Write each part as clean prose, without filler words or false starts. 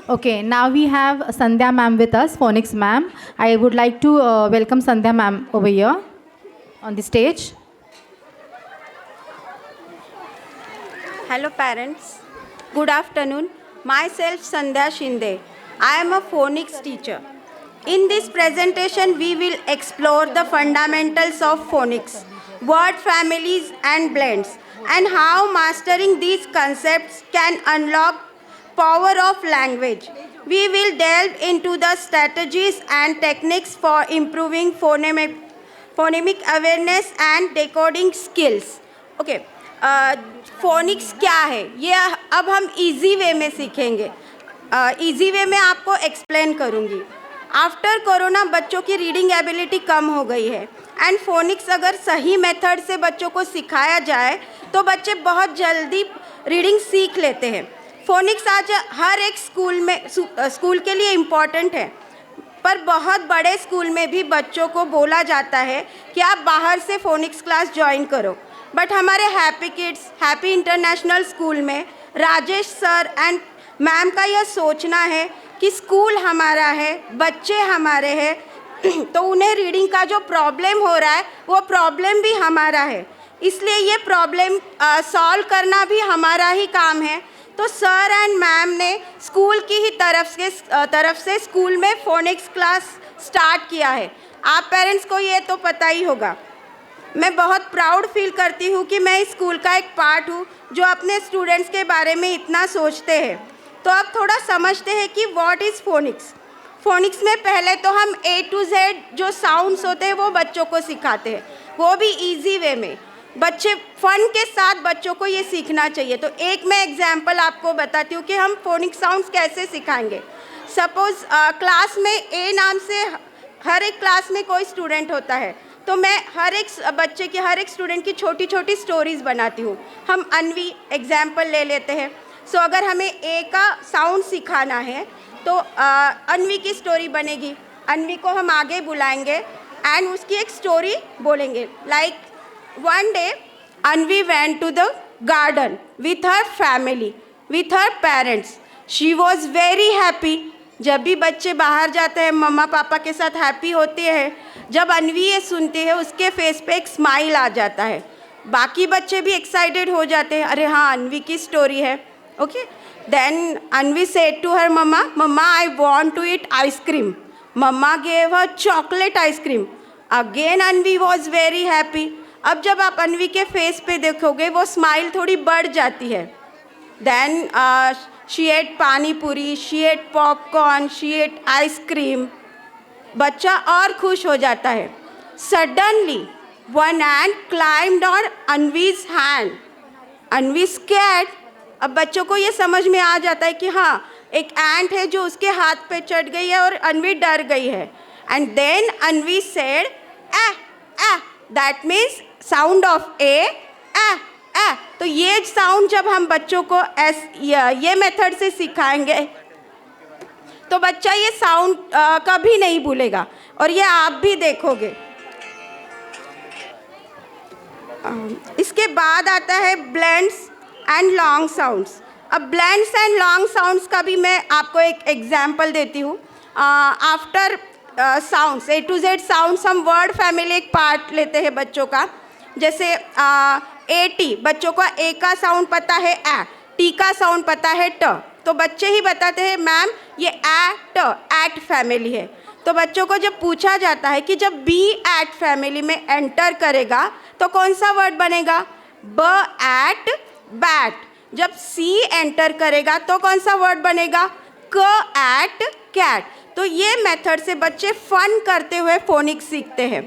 Okay, now we have Sandhya ma'am with us, phonics ma'am. I would like to welcome Sandhya ma'am over here on the stage. Hello parents, good afternoon. Myself Sandhya Shinde. I am a phonics teacher. In this presentation we will explore the fundamentals of phonics, word families and blends, and how mastering these concepts can unlock power of language. We will delve into the strategies and techniques for improving phonemic awareness and decoding skills. Okay, phoenix क्या है ये अब हम easy way में सीखेंगे. Easy way में आपको explain करूँगी. आफ्टर कोरोना बच्चों की रीडिंग एबिलिटी कम हो गई है एंड फोनिक्स अगर सही मेथड से बच्चों को सिखाया जाए तो बच्चे बहुत जल्दी रीडिंग सीख लेते हैं. फोनिक्स आज हर एक स्कूल के लिए इम्पॉर्टेंट है, पर बहुत बड़े स्कूल में भी बच्चों को बोला जाता है कि आप बाहर से फोनिक्स क्लास ज्वाइन करो. बट हमारे happy kids, happy international school में राजेश सर एंड मैम का यह सोचना है कि स्कूल हमारा है, बच्चे हमारे हैं, तो उन्हें रीडिंग का जो प्रॉब्लम हो रहा है वो प्रॉब्लम भी हमारा है. इसलिए ये प्रॉब्लम सॉल्व करना भी हमारा ही काम है. तो सर एंड मैम ने स्कूल की ही तरफ से स्कूल में फोनिक्स क्लास स्टार्ट किया है. आप पेरेंट्स को ये तो पता ही होगा. मैं बहुत प्राउड फील करती हूँ कि मैं इस स्कूल का एक पार्ट हूँ जो अपने स्टूडेंट्स के बारे में इतना सोचते हैं. तो अब थोड़ा समझते हैं कि व्हाट इज़ फोनिक्स. फोनिक्स में पहले तो हम A to Z जो साउंड्स होते हैं वो बच्चों को सिखाते हैं, वो भी इजी वे में. बच्चे फन के साथ बच्चों को ये सीखना चाहिए. तो एक मैं एग्जांपल आपको बताती हूँ कि हम फोनिक्स साउंड्स कैसे सिखाएंगे. सपोज़ क्लास में A नाम से हर एक क्लास में कोई स्टूडेंट होता है, तो मैं हर एक बच्चे की, हर एक स्टूडेंट की छोटी छोटी स्टोरीज़ बनाती हूँ. हम अनवी एग्जाम्पल ले लेते हैं. सो अगर हमें ए का साउंड सिखाना है तो अनवी की स्टोरी बनेगी. अनवी को हम आगे बुलाएंगे एंड उसकी एक स्टोरी बोलेंगे. Like one day Anvi went to the garden with her family, with her parents. She was very happy. जब भी बच्चे बाहर जाते हैं मम्मा पापा के साथ हैप्पी होते हैं. जब अनवी ये सुनती है उसके फेस पे एक स्माइल आ जाता है. बाकी बच्चे भी एक्साइटेड हो जाते हैं, अरे हाँ अनवी की स्टोरी है. Okay, then Anvi said to her mama, mama I want to eat ice cream. Mama gave her chocolate ice cream. Again Anvi was very happy. अब जब आप अनवी के फेस पे देखोगे वो स्माइल थोड़ी बढ़ जाती है. Then she ate pani puri, she ate popcorn, she ate ice cream. बच्चा और खुश हो जाता है. Suddenly one ant climbed on Anvi's hand. Anvi scared. अब बच्चों को ये समझ में आ जाता है कि हाँ एक एंट है जो उसके हाथ पे चढ़ गई है और अनवी डर गई है. And then Anvi said A A, that means sound of A A. तो ये साउंड जब हम बच्चों को ये मेथड से सिखाएंगे तो बच्चा ये साउंड कभी नहीं भूलेगा, और ये आप भी देखोगे. इसके बाद आता है ब्लेंड्स एंड लॉन्ग साउंड्स. अब ब्लेंड्स एंड लॉन्ग साउंड्स का भी मैं आपको एक एग्जांपल देती हूँ. After sounds A to Z sounds हम वर्ड फैमिली एक पार्ट लेते हैं बच्चों का. जैसे A-T, बच्चों को A का साउंड पता है A, T का साउंड पता है ट. तो बच्चे ही बताते हैं मैम ये एट फैमिली है. तो बच्चों को जब पूछा जाता है कि जब बी एट फैमिली में एंटर करेगा तो कौन सा वर्ड बनेगा, ब एट बैट. जब सी एंटर करेगा तो कौन सा वर्ड बनेगा, क एट कैट. तो ये मेथड से बच्चे फन करते हुए फोनिक्स सीखते हैं.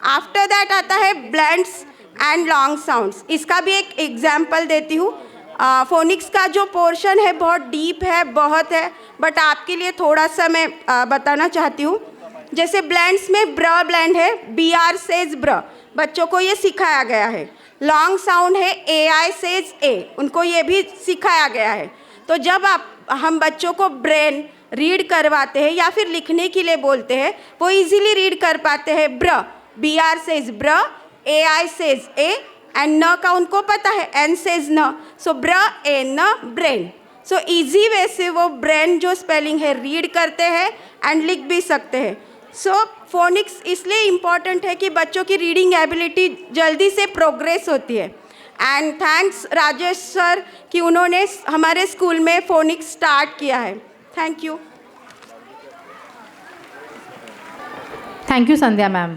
आफ्टर दैट आता है ब्लेंड्स एंड लॉन्ग साउंड्स. इसका भी एक एग्जाम्पल देती हूँ. फोनिक्स का जो पोर्शन है बहुत डीप है, बहुत है, बट आपके लिए थोड़ा सा मैं बताना चाहती हूँ. जैसे ब्लेंड्स में ब्र ब्लेंड है, बी आर सेज ब्र, बच्चों को ये सिखाया गया है. लॉन्ग साउंड है ए आई सेज ए, उनको ये भी सिखाया गया है. तो जब हम बच्चों को ब्रेन रीड करवाते हैं या फिर लिखने के लिए बोलते हैं वो इजीली रीड कर पाते हैं. ब्र, बी आर सेज ब्र, A I says A, and न का उनको पता है एन सेज न. सो ब्र ए न ब्रेन. सो इजी वे से वो ब्रेन जो स्पेलिंग है रीड करते हैं एंड लिख भी सकते हैं. सो फोनिक्स इसलिए इम्पॉर्टेंट है कि बच्चों की रीडिंग एबिलिटी जल्दी से प्रोग्रेस होती है. एंड थैंक्स राजेश सर कि उन्होंने हमारे स्कूल में फोनिक्स स्टार्ट किया है. Thank you. Thank you, Sandhya ma'am.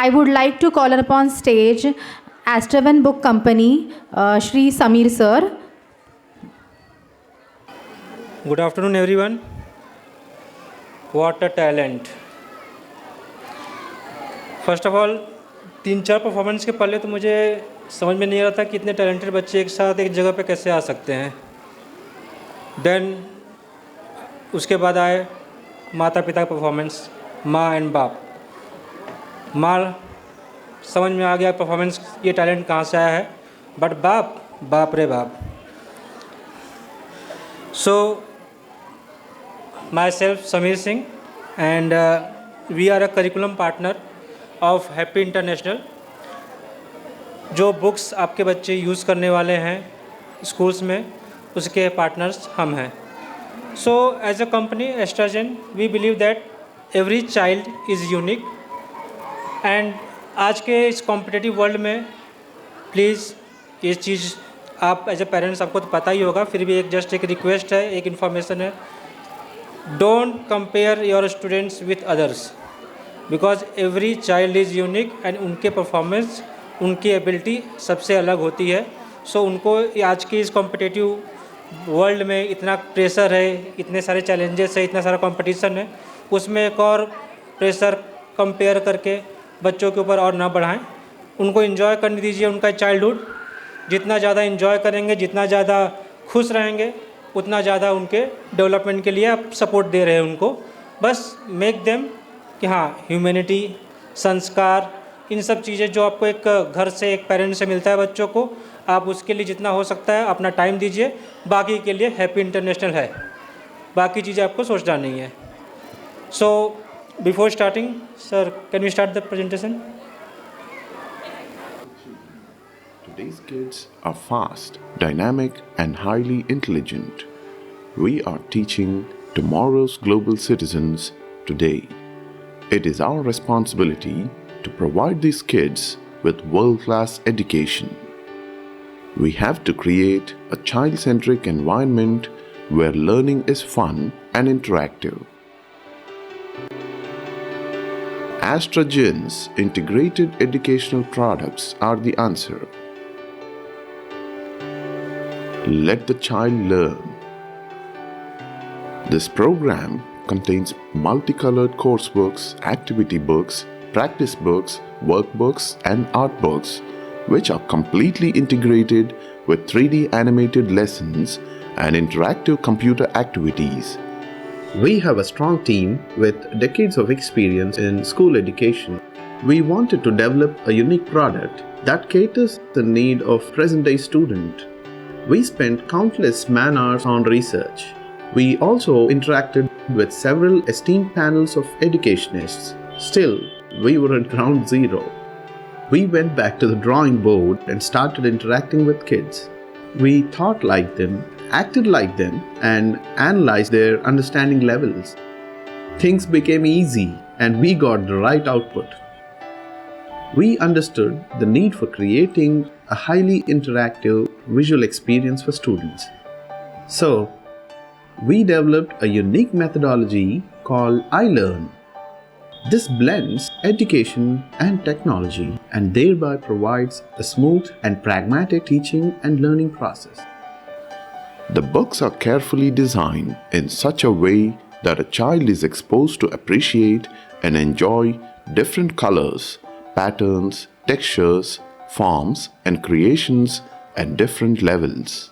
I would like to call upon stage Astravan Book Company, Shri Samir sir. Good afternoon, everyone. What a talent. First of all 3-4 performance के पहले तो मुझे समझ में नहीं आ रहा था कि इतने टैलेंटेड बच्चे एक साथ एक जगह पे कैसे आ सकते हैं. देन उसके बाद आए माता पिता का परफॉर्मेंस, माँ एंड बाप. माँ समझ में आ गया परफॉर्मेंस, ये टैलेंट कहाँ से आया है, बट बाप रे बाप. So myself Sameer Singh and we are a curriculum partner of happy international. जो बुक्स आपके बच्चे यूज़ करने वाले हैं स्कूल्स में, उसके पार्टनर्स हम हैं. So as a company Astrazen we believe that every child is unique. And आज के इस कॉम्पिटिटिव वर्ल्ड में प्लीज़ ये चीज़ आप एज ए पेरेंट्स आपको तो पता ही होगा, फिर भी एक रिक्वेस्ट है, एक इन्फॉर्मेशन है. Don't compare your students with others because every child is unique and उनके परफॉर्मेंस, उनकी एबिलिटी सबसे अलग होती है. सो उनको आज की इस कॉम्पिटिटिव वर्ल्ड में इतना प्रेशर है, इतने सारे चैलेंजेस है, इतना सारा कंपटीशन है, उसमें एक और प्रेशर कंपेयर करके बच्चों के ऊपर और ना बढ़ाएं. उनको एंजॉय करने दीजिए उनका चाइल्डहुड. जितना ज़्यादा एंजॉय करेंगे, जितना ज़्यादा खुश रहेंगे, उतना ज़्यादा उनके डेवलपमेंट के लिए आप सपोर्ट दे रहे हैं उनको. बस मेक देम कि हाँ, ह्यूमैनिटी, संस्कार, इन सब चीज़ें जो आपको एक घर से, एक पेरेंट से मिलता है बच्चों को, आप उसके लिए जितना हो सकता है अपना टाइम दीजिए. बाकी के लिए हैप्पी इंटरनेशनल है, बाकी चीज़ें आपको सोचना नहीं है. So before starting sir, can we start the presentation? Today's kids are fast, dynamic, and highly intelligent. We are teaching tomorrow's global citizens today. It is our responsibility to provide these kids with world-class education. We have to create a child-centric environment where learning is fun and interactive. Astragen's integrated educational products are the answer. Let the child learn. This program contains multicolored coursebooks, activity books, practice books, workbooks, and art books, which are completely integrated with 3D animated lessons and interactive computer activities. We have a strong team with decades of experience in school education. We wanted to develop a unique product that caters the need of present-day student. We spent countless man-hours on research. We also interacted with several esteemed panels of educationists. Still, we were at ground zero. We went back to the drawing board and started interacting with kids. We thought like them, acted like them, and analyzed their understanding levels. Things became easy and we got the right output. We understood the need for creating a highly interactive visual experience for students. So, we developed a unique methodology called iLearn. This blends education and technology and thereby provides a smooth and pragmatic teaching and learning process. The books are carefully designed in such a way that a child is exposed to appreciate and enjoy different colors, patterns, textures, forms, and creations at different levels.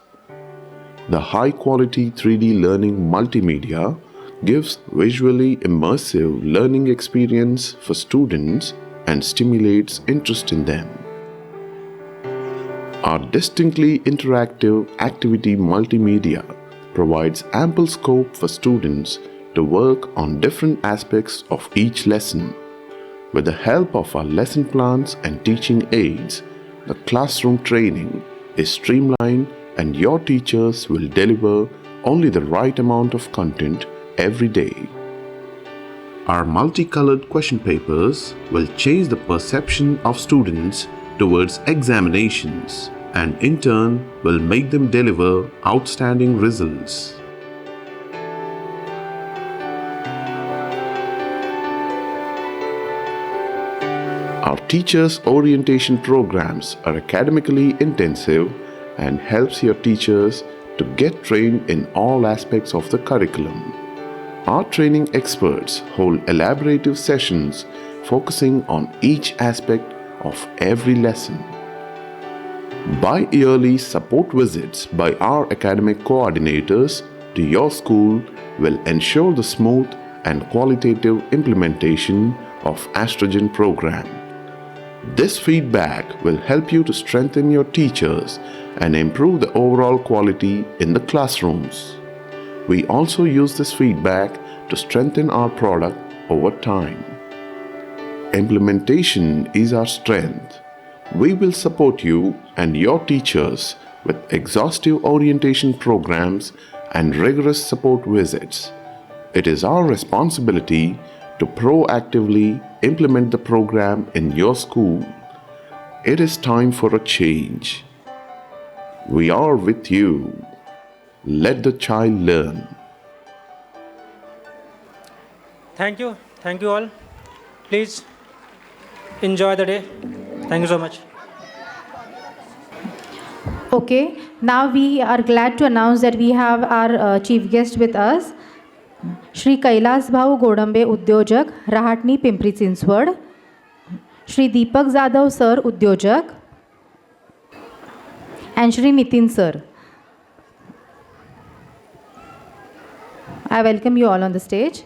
The high-quality 3D learning multimedia gives visually immersive learning experience for students and stimulates interest in them. Our distinctly interactive activity multimedia provides ample scope for students to work on different aspects of each lesson. With the help of our lesson plans and teaching aids, the classroom training is streamlined and your teachers will deliver only the right amount of content every day. Our multicolored question papers will change the perception of students towards examinations and in turn will make them deliver outstanding results. Our teachers' orientation programs are academically intensive and helps your teachers to get trained in all aspects of the curriculum. Our training experts hold elaborative sessions focusing on each aspect of every lesson. Bi-yearly support visits by our academic coordinators to your school will ensure the smooth and qualitative implementation of Astrogen program. This feedback will help you to strengthen your teachers and improve the overall quality in the classrooms. We also use this feedback to strengthen our product over time. Implementation is our strength. We will support you and your teachers with exhaustive orientation programs and rigorous support visits. It is our responsibility to proactively implement the program in your school. It is time for a change. We are with you. Let the child learn. Thank you all. Please enjoy the day. Thank you so much. Okay, now we are glad to announce that we have our chief guest with us, Shri Kailas Bhau Godambe Udyojak, Rahatni Pimpri Chinchwad, Shri Deepak Jadhav Sir Udyojak, and Shri Nitin Sir. I welcome you all on the stage.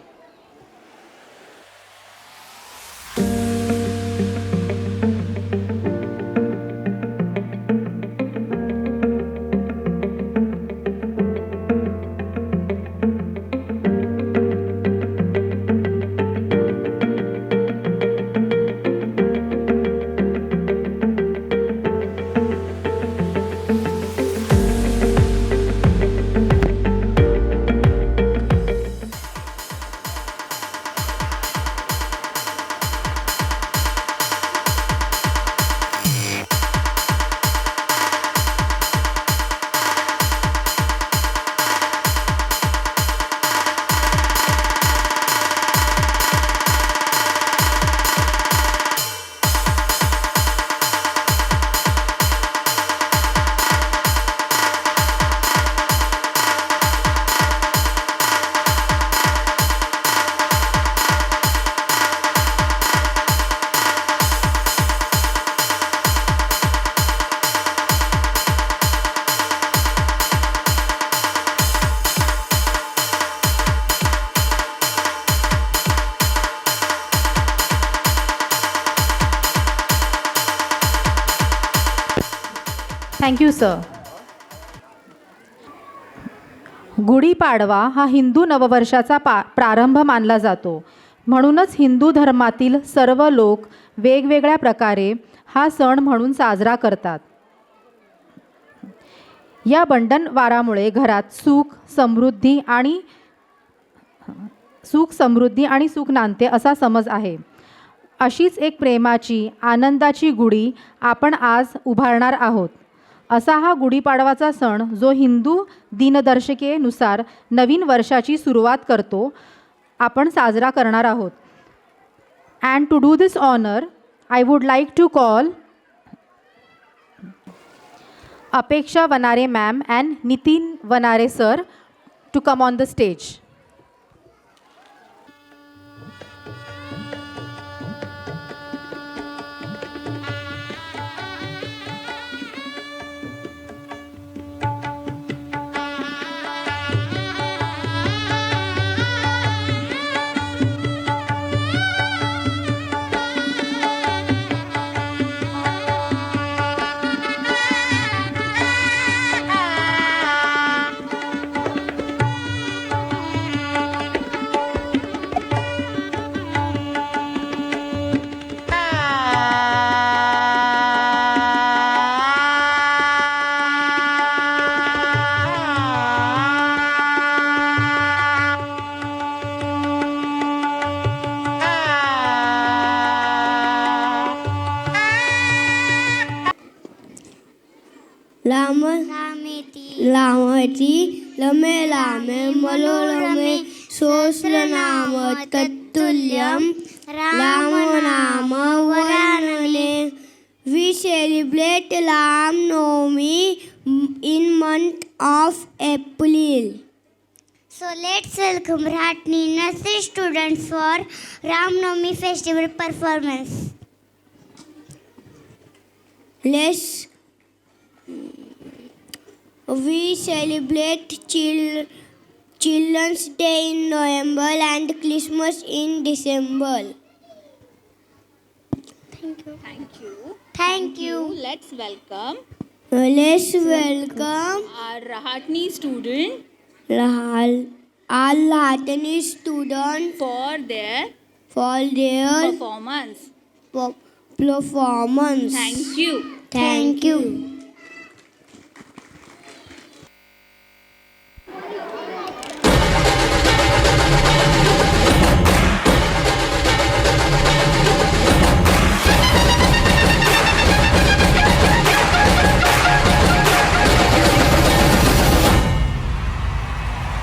Thank you sir. Gudi Padwa हा हिंदू नववर्षाचा प्रारंभ मानला जातो. म्हणूनच हिंदू धर्मातील सर्व लोक वेगवेगळ्या प्रकारे हा सण म्हणून साजरा करतात. या बंडनवारामुळे घरात सुख समृद्धी आणि सुख नांदते असा समज आहे. अशीच एक प्रेमाची आनंदाची गुढी आपण आज उभारणार आहोत. असा हा गुढीपाडवाचा सण जो हिंदू दिनदर्शिकेनुसार नवीन वर्षाची सुरुवात करतो आपण साजरा करणार आहोत. And to do this honour I would like to call Apeksha Vanare ma'am and Nitin Vanare sir to come on the stage. महती लमे लामे मनोरमे सोऽस्रनाम तत्तुल्यं राम नाम वरानने. We celebrate Ram Navami in month of April. So let's welcome Ratni nursery students for Ram Navami festival performance. We celebrate Children's Day in November and Christmas in December. Thank you. Let's welcome Let's welcome our Rahatni student all Latini students for their for their performance. performance. Thank you. Thank you.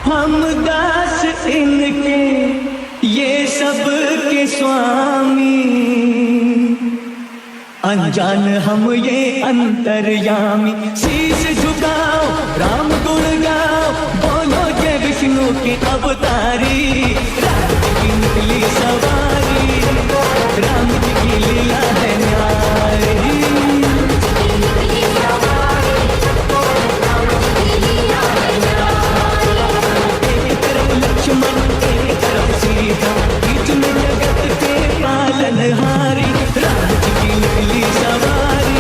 हम दास इनके ये सब के स्वामी, अनजान हम ये अंतर्यामी. शीश झुकाओ राम गुण गाओ, बोलो जय विष्णु की अवतारी. राम जी की निकली सवारी, राम जी की लीला है न्यारी. लक्ष्मण एक तरफ सीता, बीच में जगत के पालनहारी. राम जी की निकली सवारी,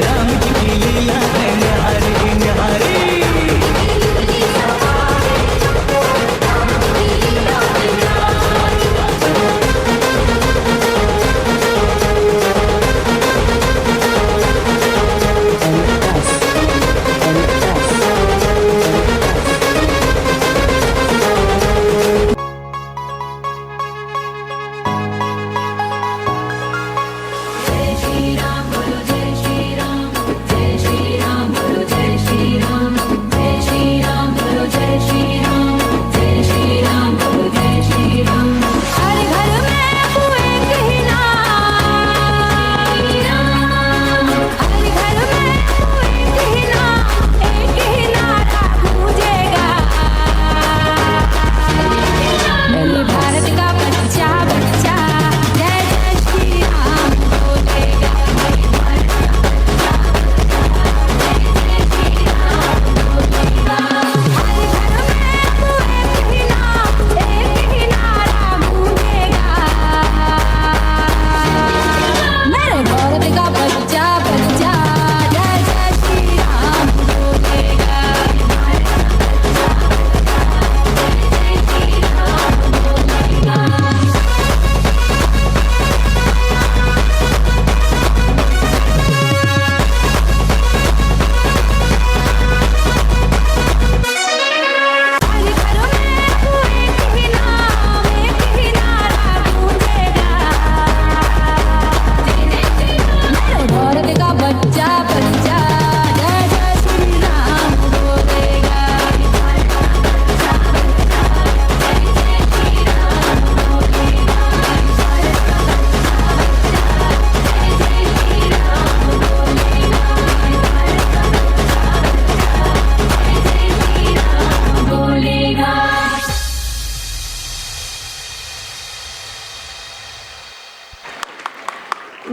राम जी की लीला है न्यारी न्यारी.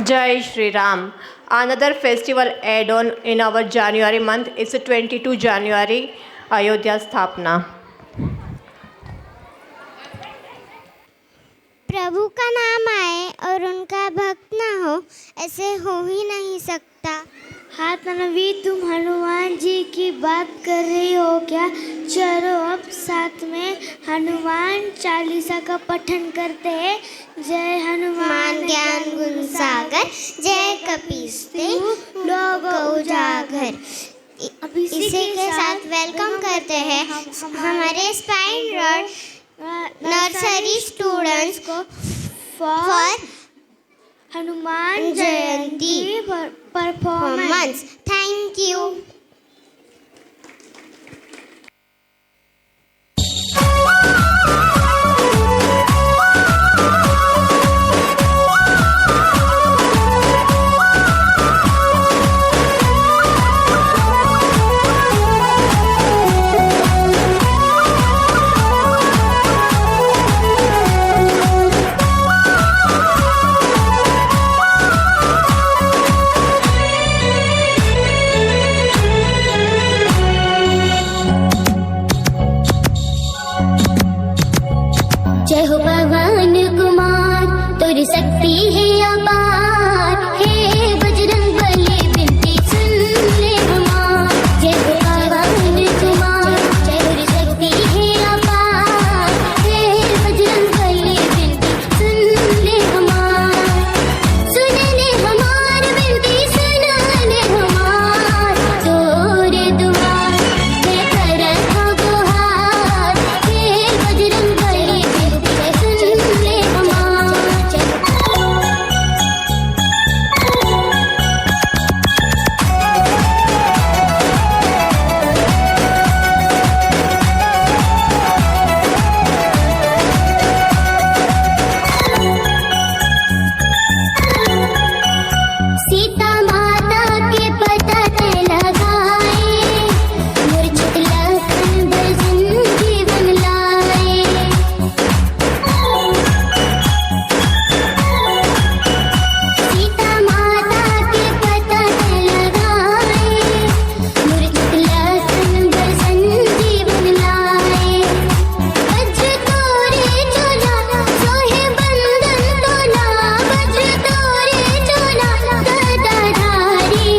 Jai Shri Ram. Another festival add-on in our January month is 22 January, Ayodhya Sthapna. प्रभु का नाम आए और उनका भक्त ना हो, ऐसे हो ही नहीं सकता. हाँ तन्वी, तुम हनुमान जी की बात कर रही हो क्या? चलो अब साथ में हनुमान चालीसा का पठन करते हैं. जय हनुमान ज्ञान गुण सागर, जय कपीसतिहु लोक उजागर. इसी के साथ वेलकम करते हैं हमारे स्पाइन रोड नर्सरी स्टूडेंट्स को for Hanuman Jayanti performance. Thank you. जय हो पवन कुमार तुरी शक्ति है अपार, हे बजरंग बली बिनती सुन ले हमार। जय हो पवन कुमार तुरी शक्ति है अपार, हे बजरंग बली बिनती सुन ले हमार। सुन ले हमार बिनती सुन ले हमार, तोरे दुआर मैं करत हूँ गुहार, हे बजरंग बली बिनती सुन ले हमार। सीता माता के पता ते लगाए, मूर्छित लखन भजन जीवन लाए। सीता माता के पता ते लगाए, मूर्छित लखन भजन जीवन लाए। वज्र तोरे चोला सोहे बंधन तोला, वज्र तोरे चोला गदाधारी।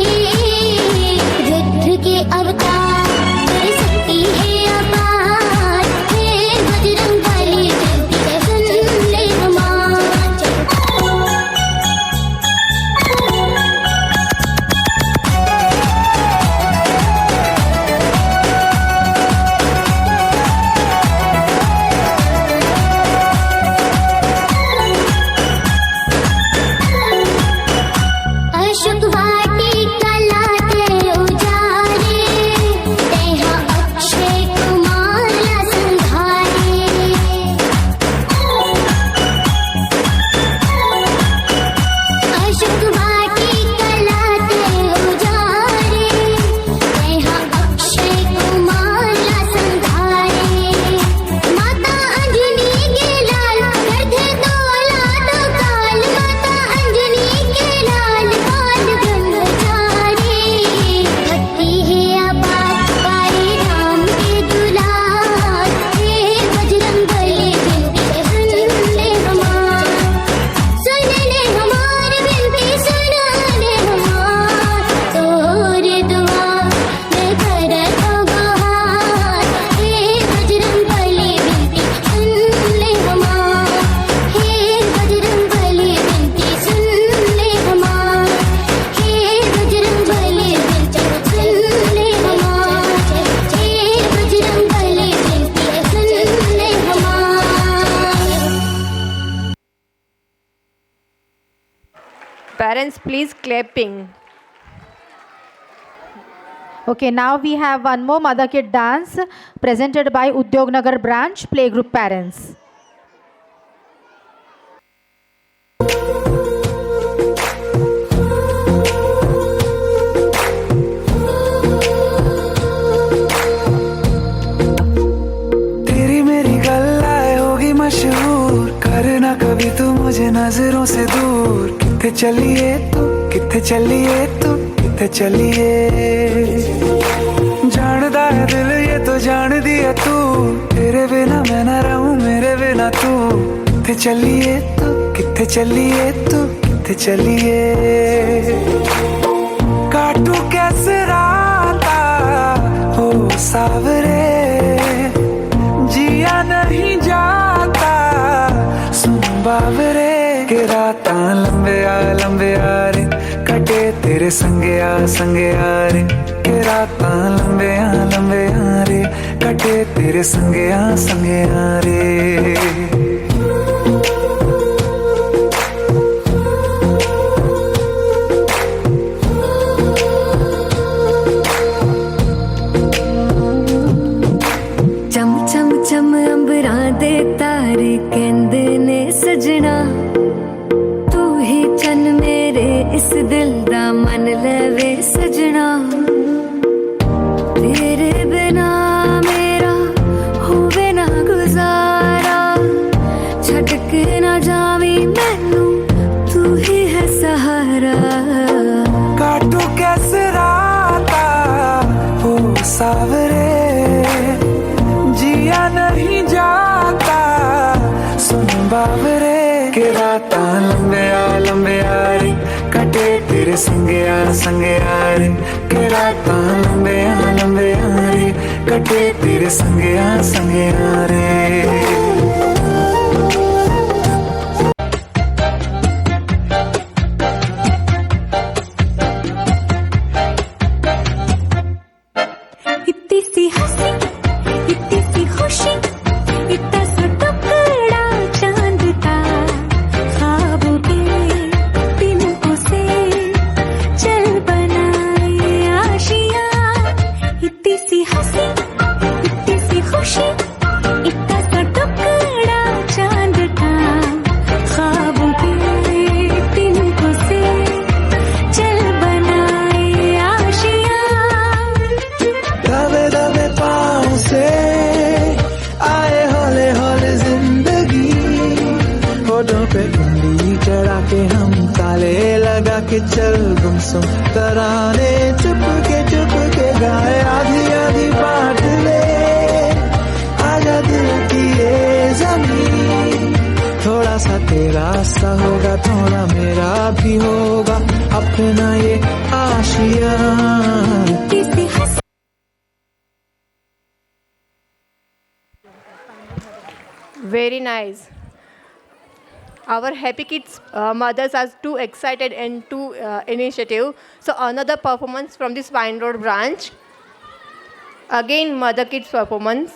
रुद्र के अवतार तेरी शक्ति है अपार, हे बजरंग बली बिनती सुन ले हमार। अशोक वाटिका लाते उजारे, तेहा अक्षय कुमार संघारे। अशोक वाटिका लाते उजारे, तेहा अक्षय कुमार संघारे। माता अंजनी के लाल करधे तोला तो काल, माता अंजनी के लाल काल ब्रह्मचारी। भक्ति है अपार पाए राम के दुलार, हे बजरंग बली बिनती सुन ले हमार। सुन ले हमार बिनती सुन ले हमार, तोरे दुआर मैं करत हूँ गुहार, हे बजरंग बली बिनती सुन ले हमार। हे बजरंग बली बिनती सुन ले हमार, हे बजरंग बली बिनती सुन ले हमार। हे बजरंग बली बिनती सुन ले हमार। Parents, please clapping. Okay, now we have one more Mother Kid dance presented by Udyognagar branch playgroup parents. तेरी मेरी गल्लाए होगी मशहूर, करना कभी तू मुझे नजरों से दूर। किथे चलिए तू किथे चलिए तू किथे चलिए, जानदा है दिल ये तो जान दिया तू, तेरे बिना मैं ना रहूं मेरे बिना तू। किथे चलिए तू किथे चलिए तू किथे चलिए, काटू कैसे राता हो सावरे, जिया नहीं जाता सुन बावरे। के राता लंबे आ रे, कटे तेरे संगे आ रे। के राता लंबे आ रे, कटे तेरे संगे आ रे। चम चम चम अंबरां दे तारे कहंदे ने सजना, तू ही चन मेरे इस दिल दा मन लवे सजना। तेरे बिना मेरा होवे ना गुजारा, छड़ के ना जावी मैनू तू ही है सहारा। काटू कैसे राता हो सावरे, जिया नहीं जाता तेरे संगे रे के रातां लंबे रे कटे तेरे संगे रे इतनी सी हंसी इतनी सी खुशी इतना सा टुकड़ा चांद का ख्वाबों के तिनकों से चल बनाए आशियां इतनी सी हंसी इतनी सी खुशी इतना सा टुकड़ा चांद का ख्वाबों के तिनकों से चल बनाए आशियां दबे दबे पाँव से आए हौले हौले जिंदगी होठों पे उंगली चढ़ा के हम ताले लगा के चल गुमसुम तराने चुप के गाए आधी आधी बात ले आजा दिल की ये जमीन थोड़ा सा तेरा सा होगा थोड़ा मेरा भी होगा अपना ये आशिया किसी हंसी Very nice. Our Happy Kids mothers are too excited and too initiative. So another performance from this Vine Road branch. Again, Mother Kids performance.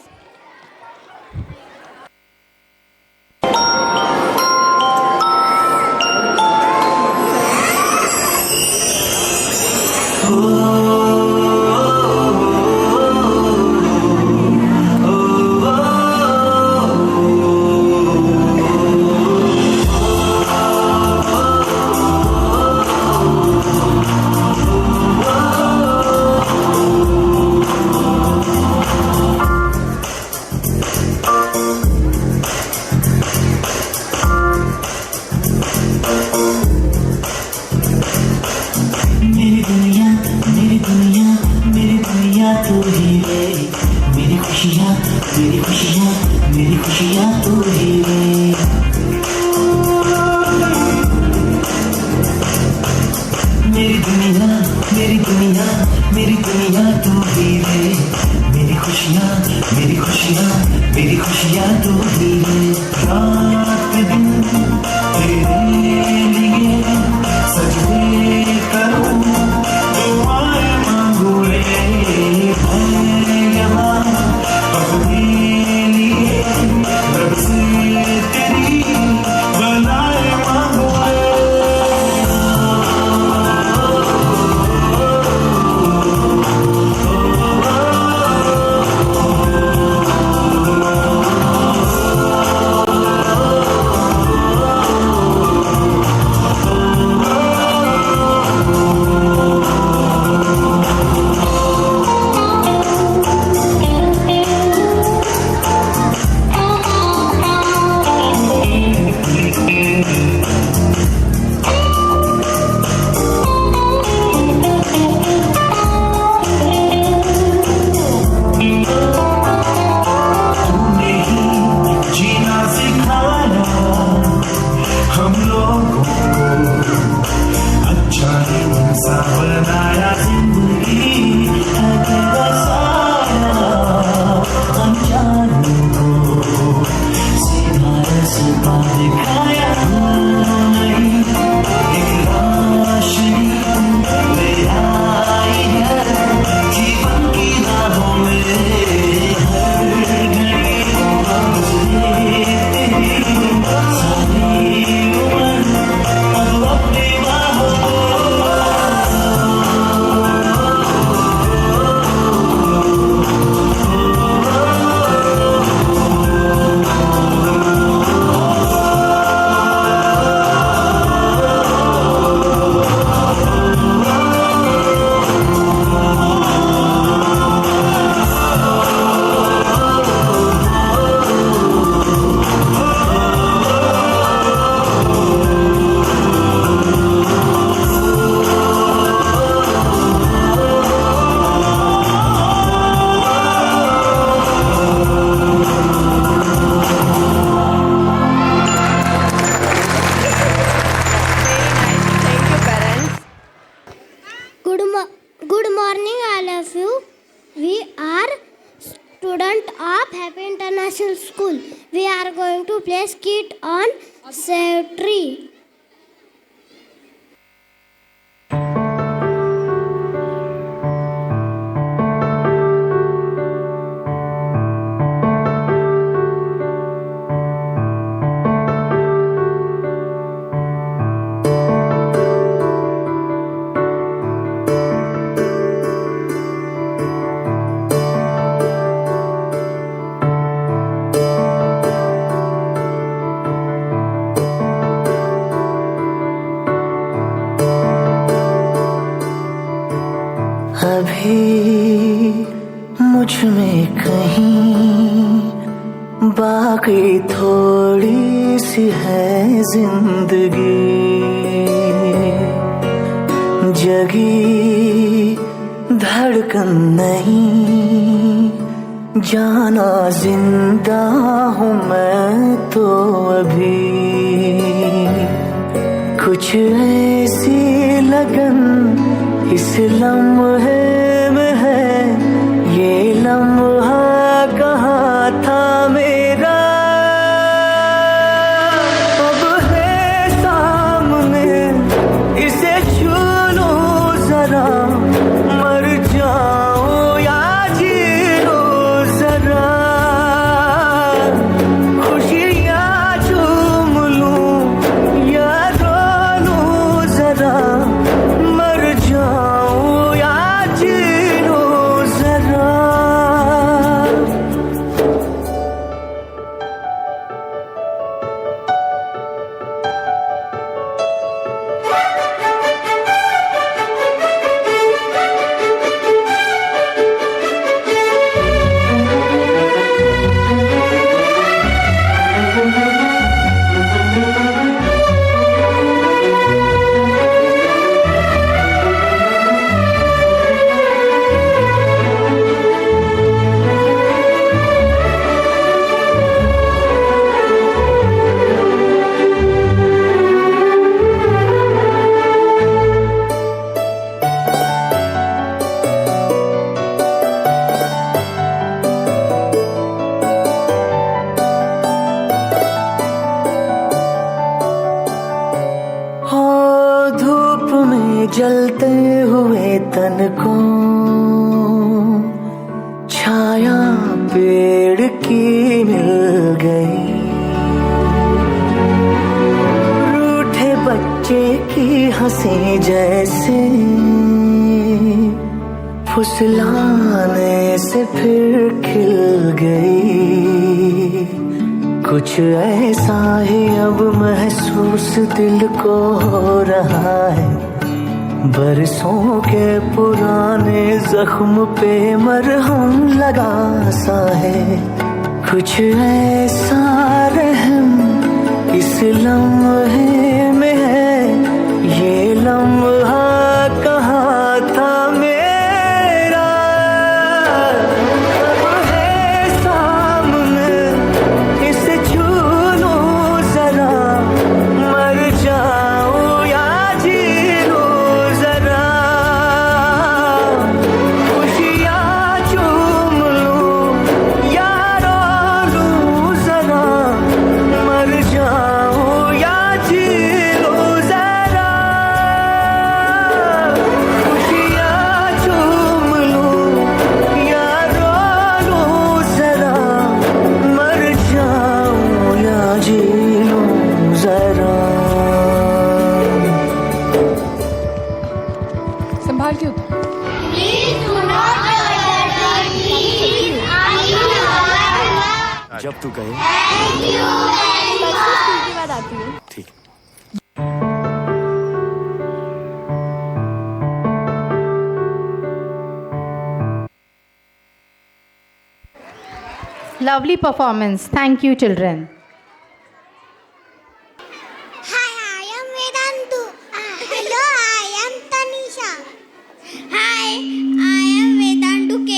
to place kit on save tree. अभी मुझ में कहीं बाकी थोड़ी सी है जिंदगी, जगी धड़कन नहीं, जाना जिंदा हूँ मैं तो अभी। कुछ ऐसी लगन इस लम्हे में है, ये लम्हा कहाँ था मेरा, अब है सामने, इसे छू लूं जरा, मर जाऊं या जी लूं जरा, खुशियाँ चूम लूं या रो लूं जरा, मर जाऊं या जी लूं जरा। धूप में जलते हुए तन को छाया पेड़ की मिल गई, रूठे बच्चे की हंसी जैसे फुसलाने से फिर खिल गई। कुछ ऐसा ही अब महसूस दिल को हो रहा है, बरसों के पुराने जख्म पे मरहम लगा सा है। कुछ ऐसा रहम इस लम्हे में है, ये लम्हा कहाँ था मेरा, अब है सामने, इसे छू लूं जरा, मर जाऊं या जी लूं जरा, खुशियाँ चूम लूं या रो लूं जरा, मर जाऊं या जी लूं जरा, खुशियाँ चूम लूं या रो लूं जरा, मर जाऊं या जी लूं जरा। संभाल के उतर। जब तू कहे ठीक। Lovely performance. Thank you, children. Hi, I am Vedantu. Hello, I am Tanisha. Hi, I am Vedantu K.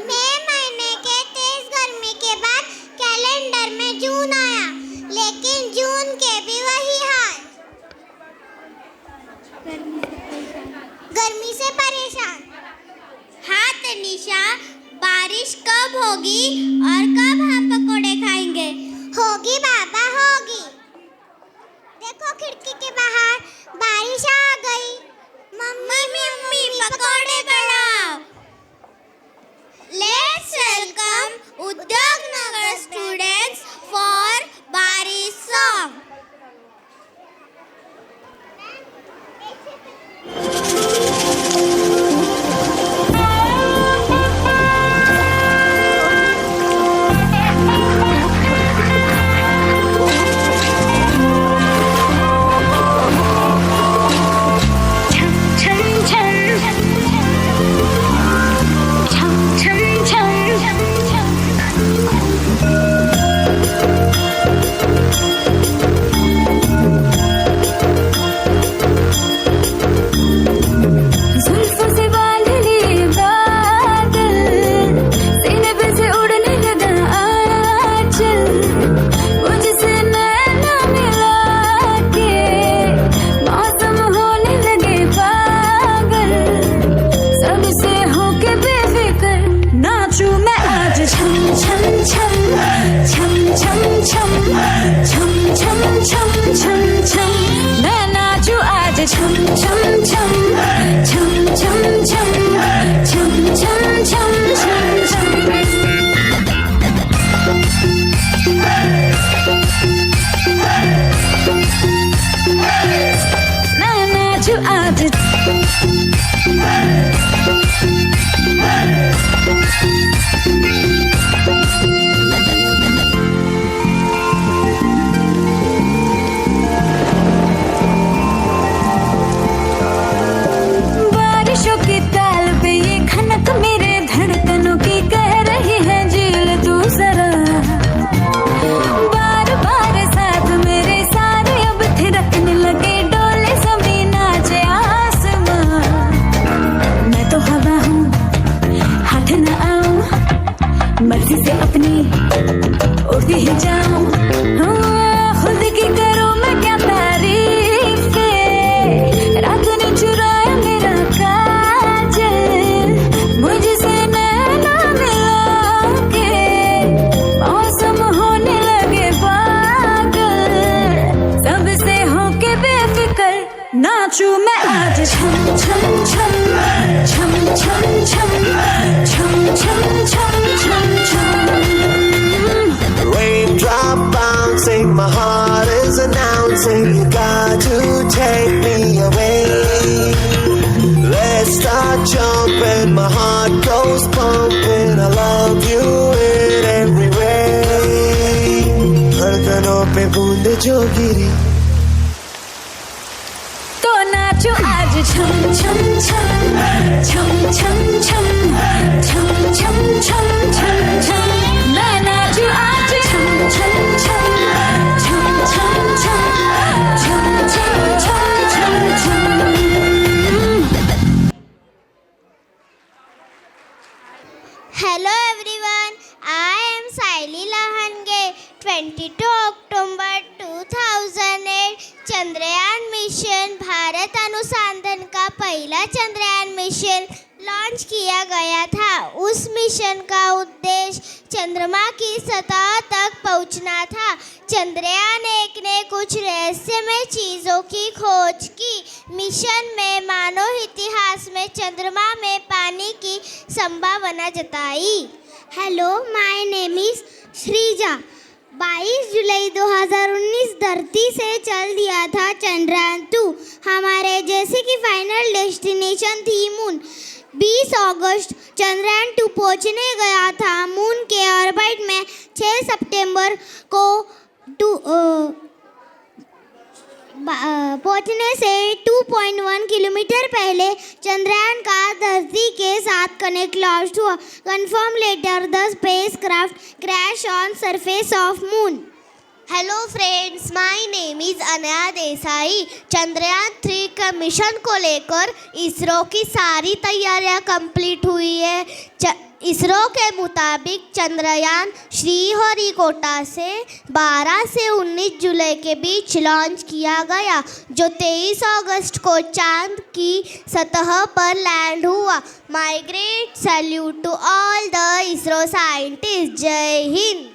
मई महीने के तेज गर्मी के बाद कैलेंडर में जून आया, लेकिन जून के भी वही हाल, गर्मी से परेशान। हाँ तनीषा, बारिश कब होगी और कब हम पकोड़े खाएंगे? ही जाऊं। खुद की करूं मैं क्या तारीफ, रात ने चुराया मेरा काजल, मुझसे नैना मिला के मौसम होने लगे पागल, सबसे होके बेफिक्र नाचूं मैं आज छम छम छम छम छम छम छम छम छम छम छम। Raindrop bouncing, my heart is announcing, you got to take me away. Let's start jumping, my heart goes pumping, I love you in every way. धड़कनों पे बूंद जो गिरी, तो नाचो आज छम छम छम छम छम छम छम छम छम छम छम। मैं नाचू आज छम छम छम छम छम छम छम छम छम छम छम। Hello everyone, I am Saili Lahange. 22 October 2008 Chandrayaan mission, Bharat अनुसंधान का पहला चंद्रयान मिशन लॉन्च किया गया था। उस मिशन का उद्देश्य चंद्रमा की सतह तक पहुंचना था। चंद्रयान 1 ने कुछ रहस्यमय चीज़ों की खोज की। मिशन में मानव इतिहास में चंद्रमा में पानी की संभावना जताई। Hello, my name is Shreeja. 22 जुलाई 2019 धरती से चल दिया था चंद्रयान 2। हमारे जैसे कि फाइनल डेस्टिनेशन थी मून। 20 अगस्त चंद्रयान 2 पहुंचने गया था मून के ऑर्बिट में। 6 सितंबर को पहुंचने से 2.1 किलोमीटर पहले चंद्रयान का धरती के साथ कनेक्ट लॉस्ट हुआ। Confirm later the spacecraft crash on surface of moon. Hello friends, my name is Anaya Desai. Chandrayaan 3 का मिशन को लेकर इसरो की सारी तैयारियां कंप्लीट हुई है। इसरो के मुताबिक चंद्रयान श्रीहरिकोटा से 12 से 19 जुलाई के बीच लॉन्च किया गया, जो 23 अगस्त को चांद की सतह पर लैंड हुआ। My great salute to all the ISRO scientist. जय हिंद।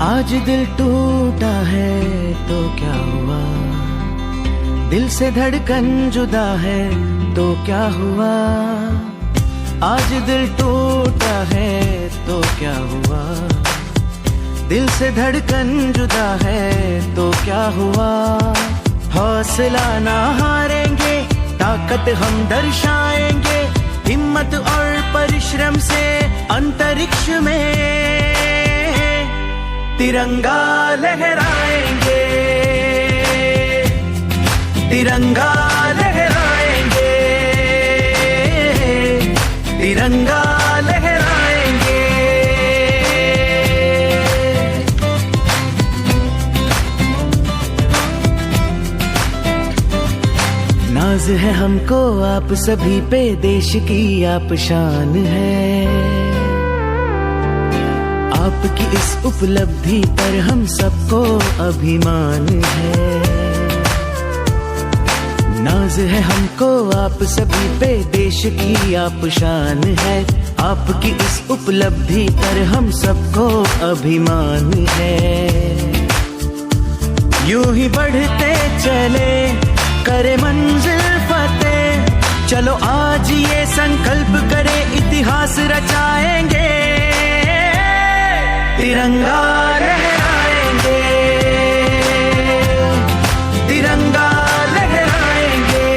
आज दिल टूटा है तो क्या हुआ, दिल से धड़कन जुदा है तो क्या हुआ। आज दिल टूटा है तो क्या हुआ, दिल से धड़कन जुदा है तो क्या हुआ। हौसला ना हारेंगे, ताकत हम दर्शाएंगे, हिम्मत और परिश्रम से अंतरिक्ष में तिरंगा लहराएंगे, तिरंगा लहराएंगे, तिरंगा लहराएंगे। नाज है हमको आप सभी पे, देश की आप शान है। आपकी इस उपलब्धि पर हम सबको अभिमान है। नाज है हमको आप सभी पे, देश की आप शान है। आपकी इस उपलब्धि पर हम सबको अभिमान है। यूं ही बढ़ते चले, करे मंजिल फतेह, चलो आज ये संकल्प करे, इतिहास रचाएंगे, तिरंगा लहराएंगे, तिरंगा लहराएंगे।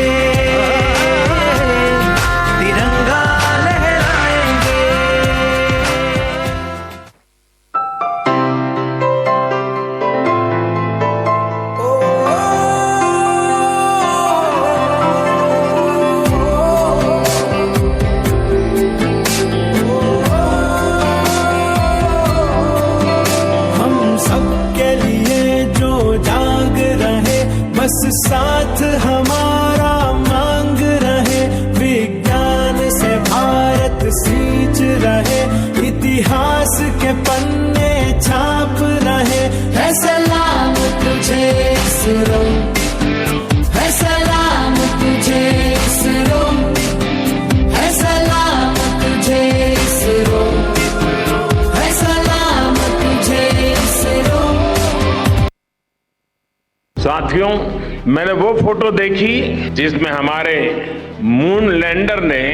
साथियों, मैंने वो फोटो देखी जिसमें हमारे मून लैंडर ने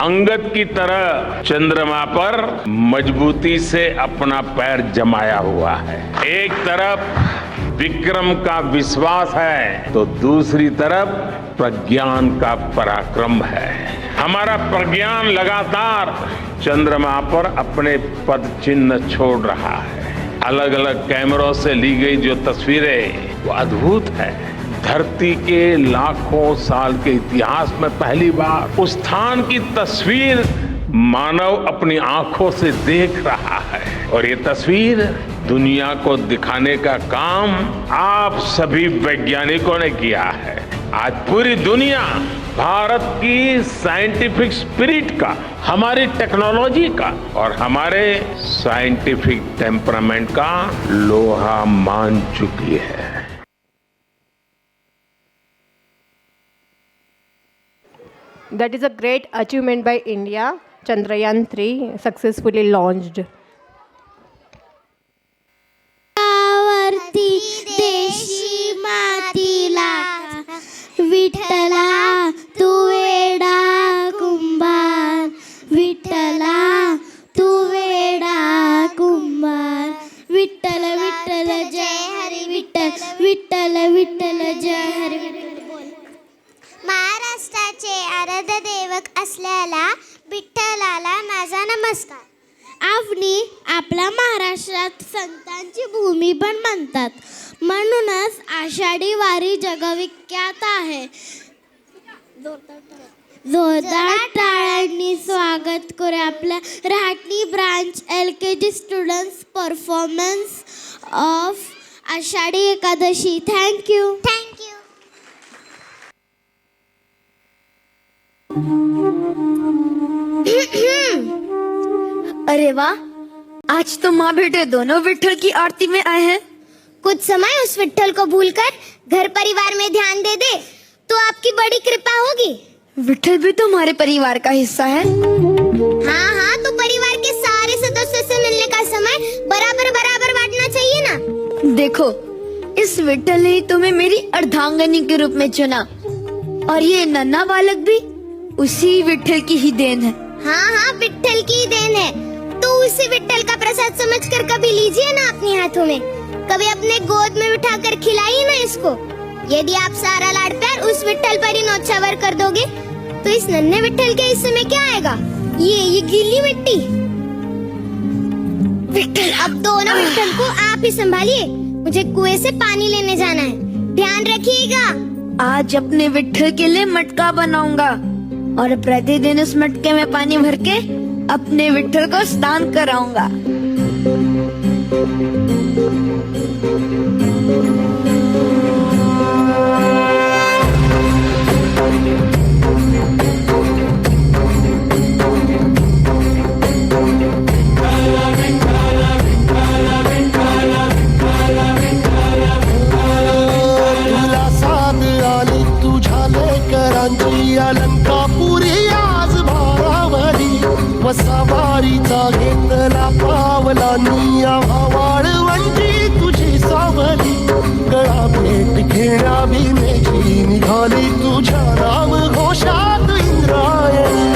अंगद की तरह चंद्रमा पर मजबूती से अपना पैर जमाया हुआ है। एक तरफ विक्रम का विश्वास है तो दूसरी तरफ प्रज्ञान का पराक्रम है। हमारा प्रज्ञान लगातार चंद्रमा पर अपने पद चिन्ह छोड़ रहा है। अलग अलग कैमरों से ली गई जो तस्वीरें वो अद्भुत है। धरती के लाखों साल के इतिहास में पहली बार उस स्थान की तस्वीर मानव अपनी आंखों से देख रहा है और ये तस्वीर दुनिया को दिखाने का काम आप सभी वैज्ञानिकों ने किया है। आज पूरी दुनिया भारत की साइंटिफिक स्पिरिट का, हमारी टेक्नोलॉजी का और हमारे साइंटिफिक टेम्परामेंट का लोहा मान चुकी है। That is a great achievement by India. Chandrayaan 3 successfully launched. वरती देशी मातीला विठ्ठला तू वेडा कुंभार, विठ्ठला तू वेडा कुंभार, विठ्ठल विठ्ठल जय हरी विठ्ठल, विठ्ठल विठ्ठल जय हरी विठ्ठल. महाराष्ट्राचे आराध्य दैवत असलेल्या विठ्ठलाला माझा नमस्कार. आवनी आपल्या महाराष्ट्रात संतांची भूमी पण म्हणतात, म्हणूनच आषाढी वारी जगविख्यात आहे. जोरदार टाळ्यांनी स्वागत करू आपल्या Rahatani branch LKG students performance of Ashadhi Ekadashi. Thank you. Thank you. अरे वाह, आज तो माँ बेटे दोनों विठ्ठल की आरती में आए हैं. कुछ समय उस विठ्ठल को भूलकर घर परिवार में ध्यान दे दे तो आपकी बड़ी कृपा होगी. विठ्ठल भी तो हमारे परिवार का हिस्सा है. हाँ हाँ, तो परिवार के सारे सदस्यों से मिलने का समय बराबर बराबर बांटना चाहिए ना. देखो, इस विठ्ठल ने तुम्हें मेरी अर्धांगिनी के रूप में चुना और ये नन्हा बालक भी उसी विठ्ठल की ही देन है. हाँ हाँ, विठ्ठल की देन है तो उसी विठ्ठल का प्रसाद समझकर कभी लीजिए ना अपने हाथों में, कभी अपने गोद में बिठाकर खिलाइए ना इसको. यदि आप सारा लाड प्यार उस विठ्ठल पर ही न्योछावर कर दोगे तो इस नन्हे विठ्ठल के हिस्से में क्या आएगा? ये गीली मिट्टी. विठ्ठल, अब दोनों विठ्ठल को आप ही संभालिए. मुझे कुएं से पानी लेने जाना है, ध्यान रखिएगा. आज अपने विठ्ठल के लिए मटका बनाऊंगा और प्रतिदिन उस मटके में पानी भर के अपने विठ्ठल को स्नान कराऊंगा. तुला साथ आली तुझ्या लेकरांची अलंकापुरी आज भारावली. वसावारीचा घेतला पावलांनी वाळवंटी तुझी सावली. गळा भेट घेण्या भिनेची निघाली तुझ्या नाम घोषात इंद्रायणी.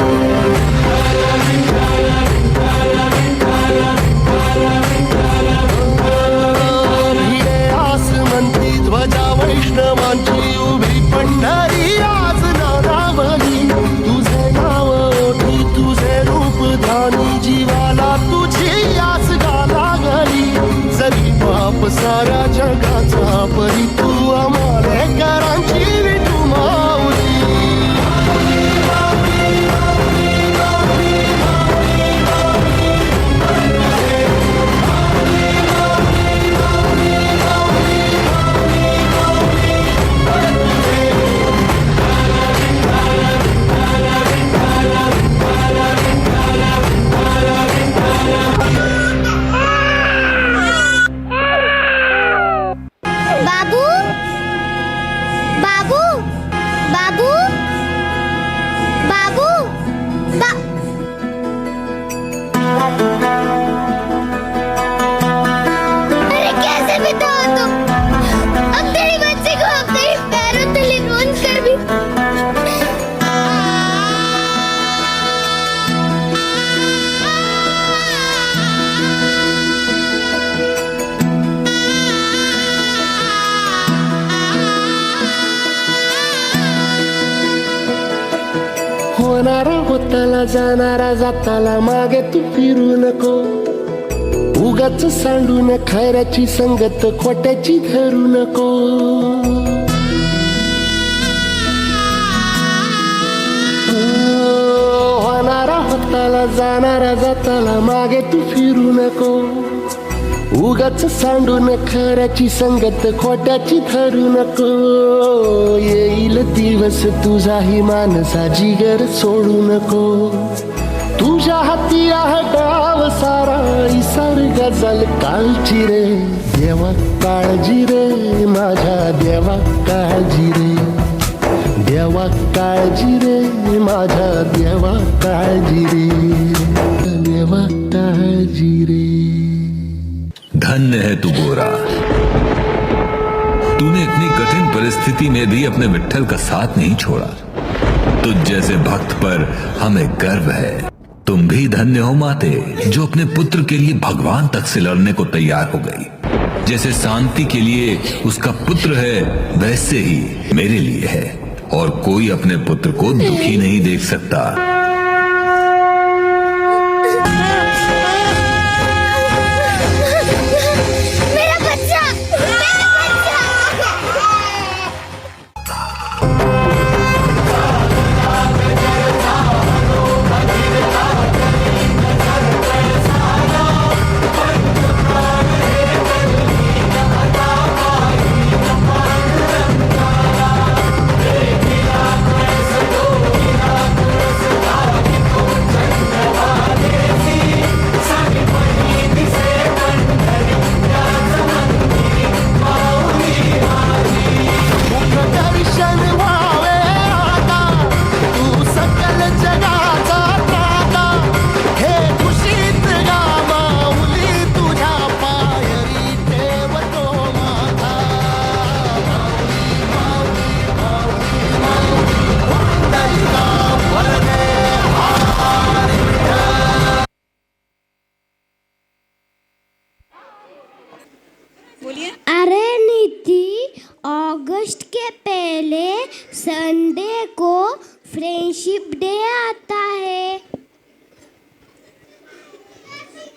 भिडे आसमंती ध्वजा वैष्णवांची उभी पंढरी आज नारावली. तुझे नाव ओठी तुझे रूप ध्यानी जीवाला तुझी आस गा लागली. होणारा होताला जाणारा जाताला मागे तू फिरू नको उगाच सांडून खऱ्याची संगत खोट्याची धरू नको होणारा होताला जाणारा जाताला मागे तू फिरू नको उगाच सांडून खऱ्याची संगत खोट्याची धरू नको येईल दिवस तुझाही मानसा जिगर सोडू नको तुझ्या हाती आहे डाव सारा इसार गजल काळजी रे देवा काळजी रे माझ्या देवा काळजी रे देवा काळजी रे माझ्या देवा काळजी रे देवा काळजी रे धन्य है तू गोरा, तूने इतनी कठिन परिस्थिति में भी अपने विट्ठल का साथ नहीं छोड़ा। तुझ जैसे भक्त पर हमें गर्व है। तुम भी धन्य हो माते जो अपने पुत्र के लिए भगवान तक से लड़ने को तैयार हो गई। जैसे शांति के लिए उसका पुत्र है वैसे ही मेरे लिए है और कोई अपने पुत्र को दुखी नहीं देख सकता। अरे नीति, अगस्त के पहले संडे को फ्रेंडशिप डे आता है।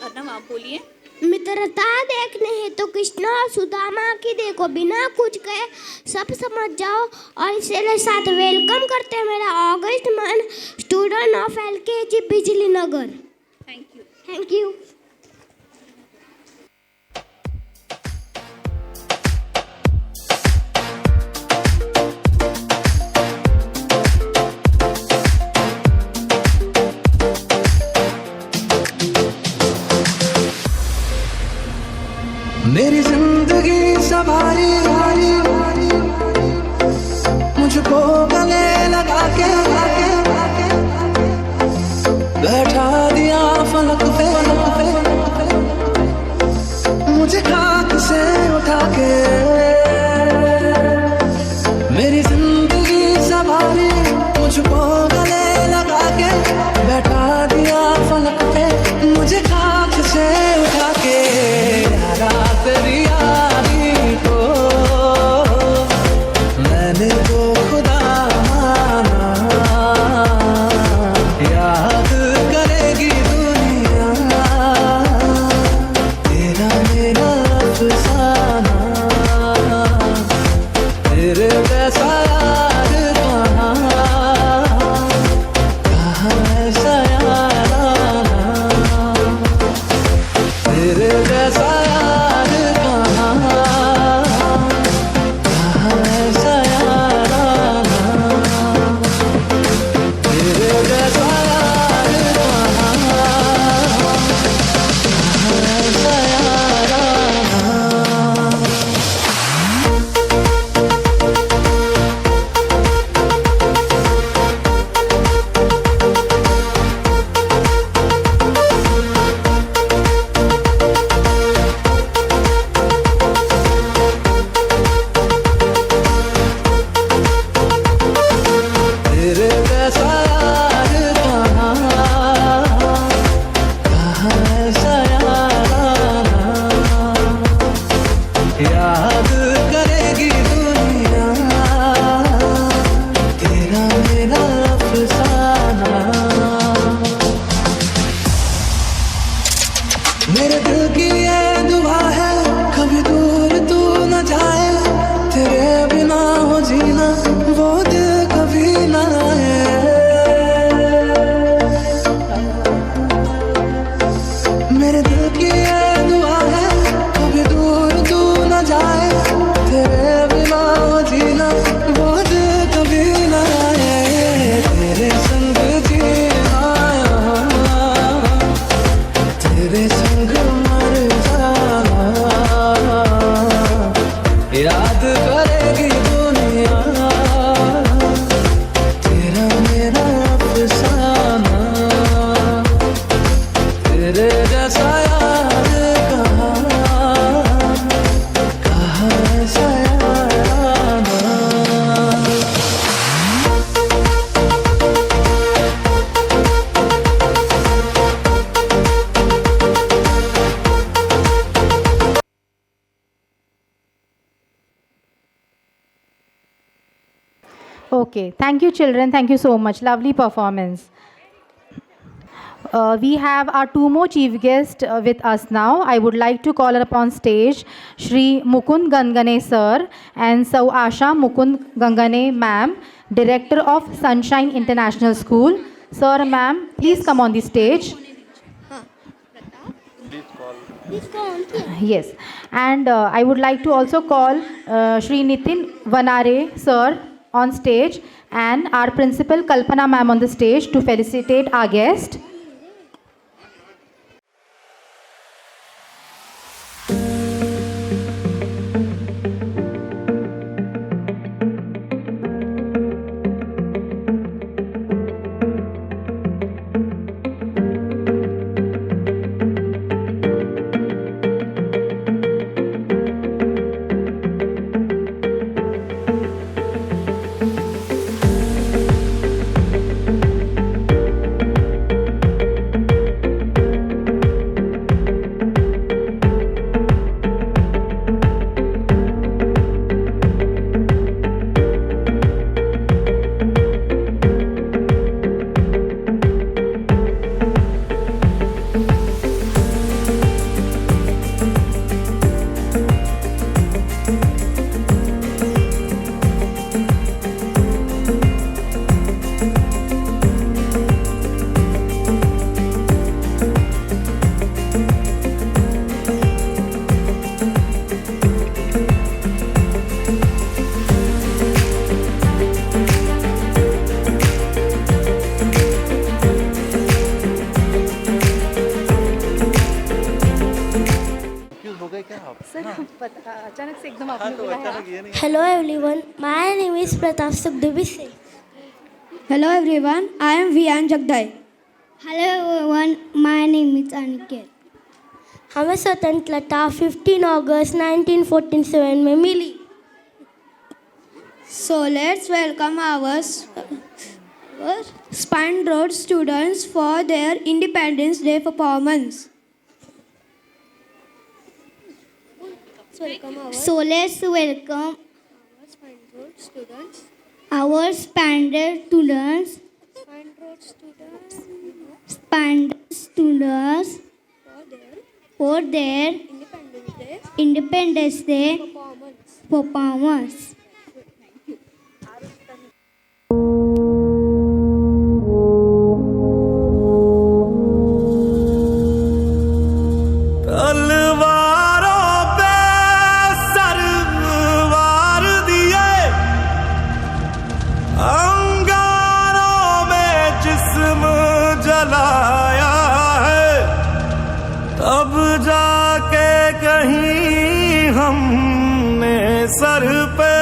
अर्नव आप बोलिए। मित्रता देखने है तो कृष्ण और सुदामा की देखो, बिना कुछ कहे सब समझ जाओ। और इसके साथ वेलकम करते हैं मेरा अगस्त मन, student of LKG Bijli Nagar. Thank you. Thank you. मेरी जिंदगी सवारी मुझको गले लगा के बैठा दिया फलक पे Okay, thank you children, thank you so much. Lovely performance. We have our two more chief guests with us now. I would like to call upon stage Shri Mukund Gangane sir and Sau Asha Mukund Gangane ma'am, Director of Sunshine International School. Sir, ma'am, please come on the stage. Yes, and I would like to also call Shri Nitin Vanare sir on stage and our principal Kalpana ma'am on the stage to felicitate our guest. Hello everyone, my name is Pratap Sukhdevi Singh. Hello everyone, I am Vian Jagdai. Hello everyone, my name is Aniket. हमें स्वतंत्रता 15 अगस्त 1947 में मिली. So let's welcome our Spine Road students for their Independence Day performance. So let's welcome our Spine students for their Independence Day performance. Sir पे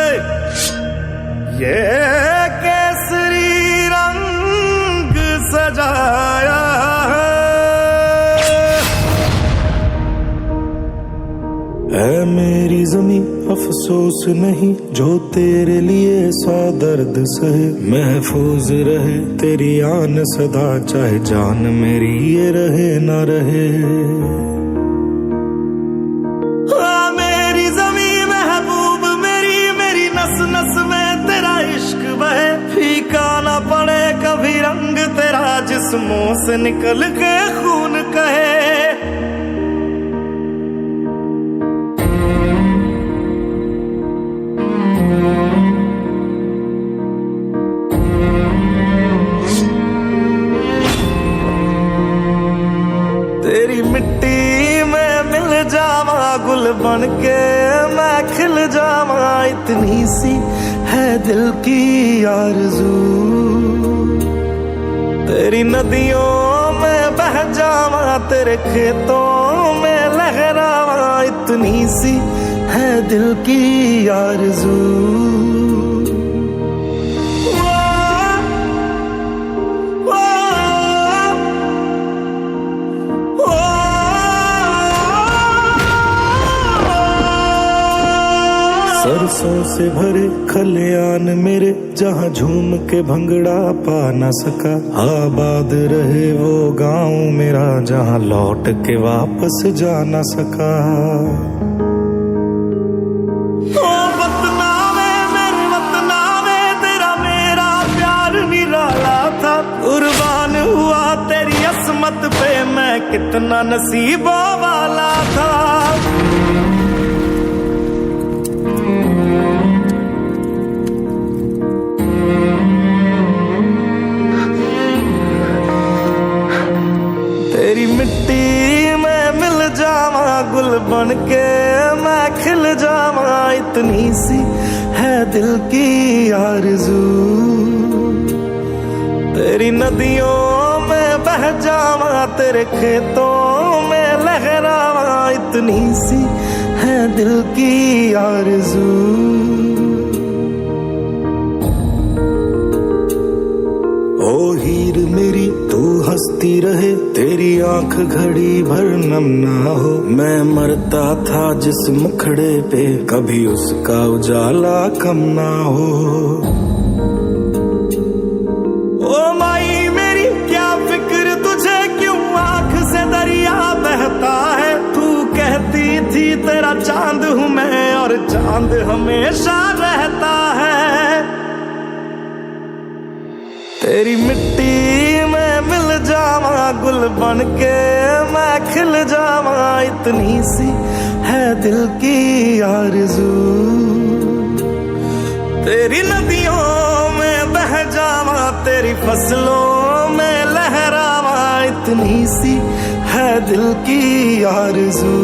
ये केसरी रंग सजाया है मेरी ज़मीं अफसोस नहीं जो तेरे लिए सौ दर्द सहे महफूज रहे तेरी आन सदा चाहे जान मेरी ये रहे ना रहे नस में तेरा इश्क बहे फीका ना पड़े कभी रंग तेरा जिस्मों से निकल के खून कहे तेरी मिट्टी में मिल जावा गुल बन के मैं खिल जावा इतनी सी है दिल की आरज़ू तेरी नदियों में बह जावा तेरे खेतों में लहरावा इतनी सी है दिल की आरज़ू सरसों से भरे खलियान मेरे जहाँ झूम के भंगड़ा पा न सका आबाद रहे वो गांव मेरा जहाँ लौट के वापस जा न सका ओ वतनावे मेरे वतनावे तेरा मेरा कुर्बान हुआ तेरी असमत पे, मैं कितना नसीबों वाला था। तेरी मिट्टी में मिल जावा, गुल बन के मैं खिल जावा, इतनी सी है दिल की आरज़ू। तेरी नदियों में बह जावा, तेरे खेतों में लहरावा, इतनी सी है दिल की आरज़ू। ओ हीर मेरी तू हंसती रहे, तेरी आंख घड़ी भर नम ना हो। मैं मरता था जिस मुखड़े पे, कभी उसका उजाला कम ना हो। ओ माई मेरी क्या फिक्र तुझे, क्यों आंख से दरिया बहता है। तू कहती थी तेरा चांद हूँ मैं, और चांद हमेशा रहता है। तेरी मिट्टी में मिल जावा, गुल बन के मैं खिल जावा, इतनी सी है दिल की आरज़ू। तेरी नदियों में बह जावा, तेरी फसलों में लहरावा, इतनी सी है दिल की आरज़ू।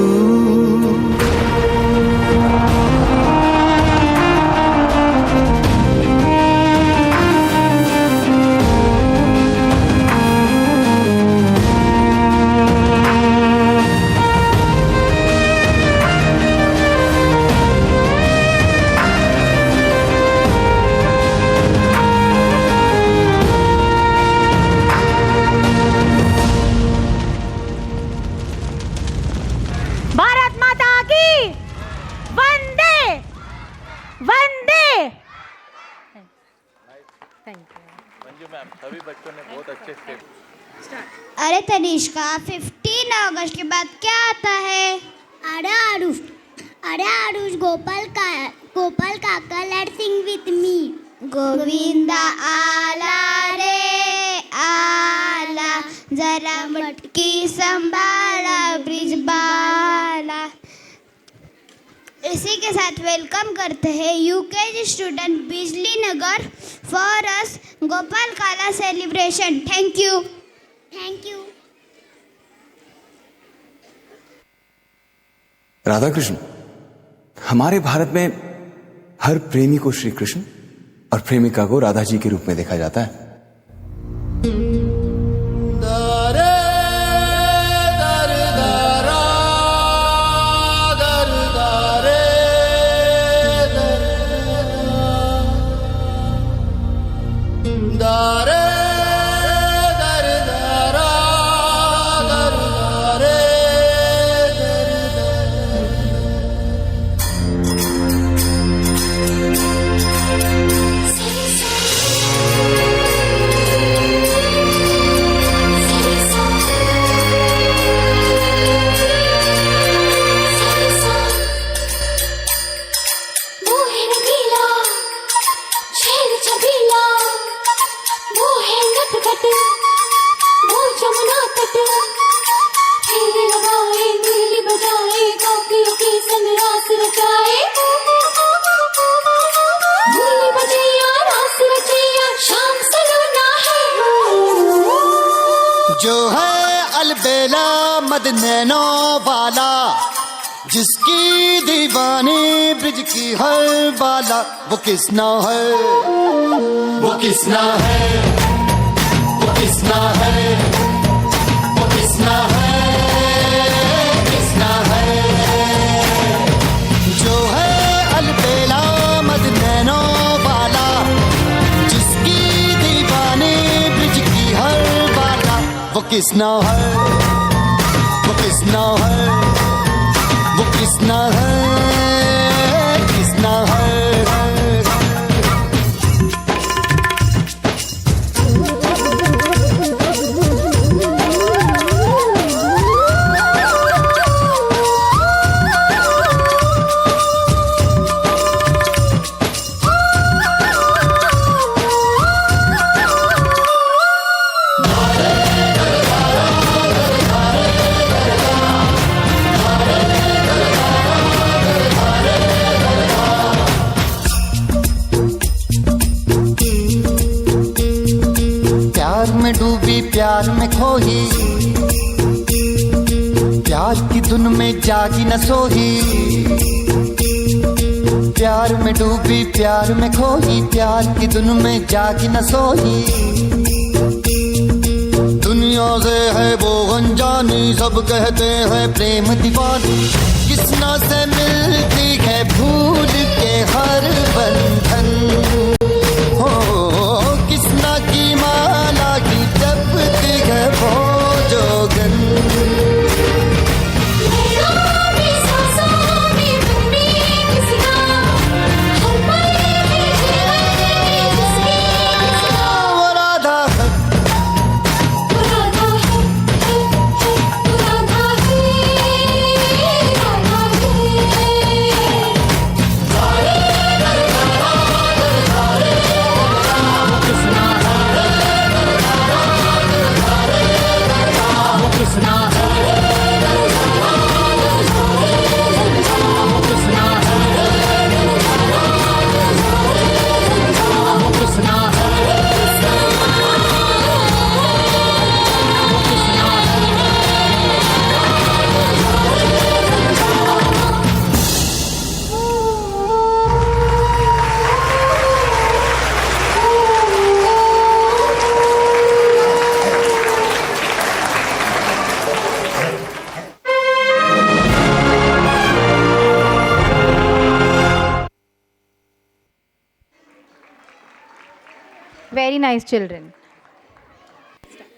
भारत माता की वंदे वंदे। मंजू मैम, सभी बच्चों ने बहुत अच्छे स्टेप। अरे तनिष्का, 15 अगस्त के बाद क्या आता है? अरे आरुष, गोपाल काका, let's Singh with me. Govinda आला रे आला, जरा मटकी संभाला ब्रिज बाला। इसी के साथ वेलकम करते हैं यूकेजी स्टूडेंट बिजली नगर फॉर अस गोपाल काला celebration. Thank you. Radha Krishna, हमारे भारत में हर प्रेमी को श्री कृष्ण और प्रेमिका को राधा जी के रूप में देखा जाता है। जो है अलबेला मद नैनो वाला, जिसकी दीवानी ब्रिज की हर बाला, वो किसना है, वो किसना है, वो किसना है, वो किसना है, किसना है। जो है अलबेला मद नैनो वाला, जिसकी दीवानी ब्रिज की हर बाला, वो किसना है, वो किसना है, वो किसना है, किसना है। प्यार में डूबी प्यार में खोही, प्यार की धुन में जागी न सोही। प्यार में डूबी प्यार में खोही, प्यार की धुन में जागी न सोही। दुनिया से है वो अनजानी, सब कहते हैं प्रेम दीवानी। किसना से मिलती है भूल के हर बंधन, हो किसना की माला की जपती है वो जोगन। Very nice children.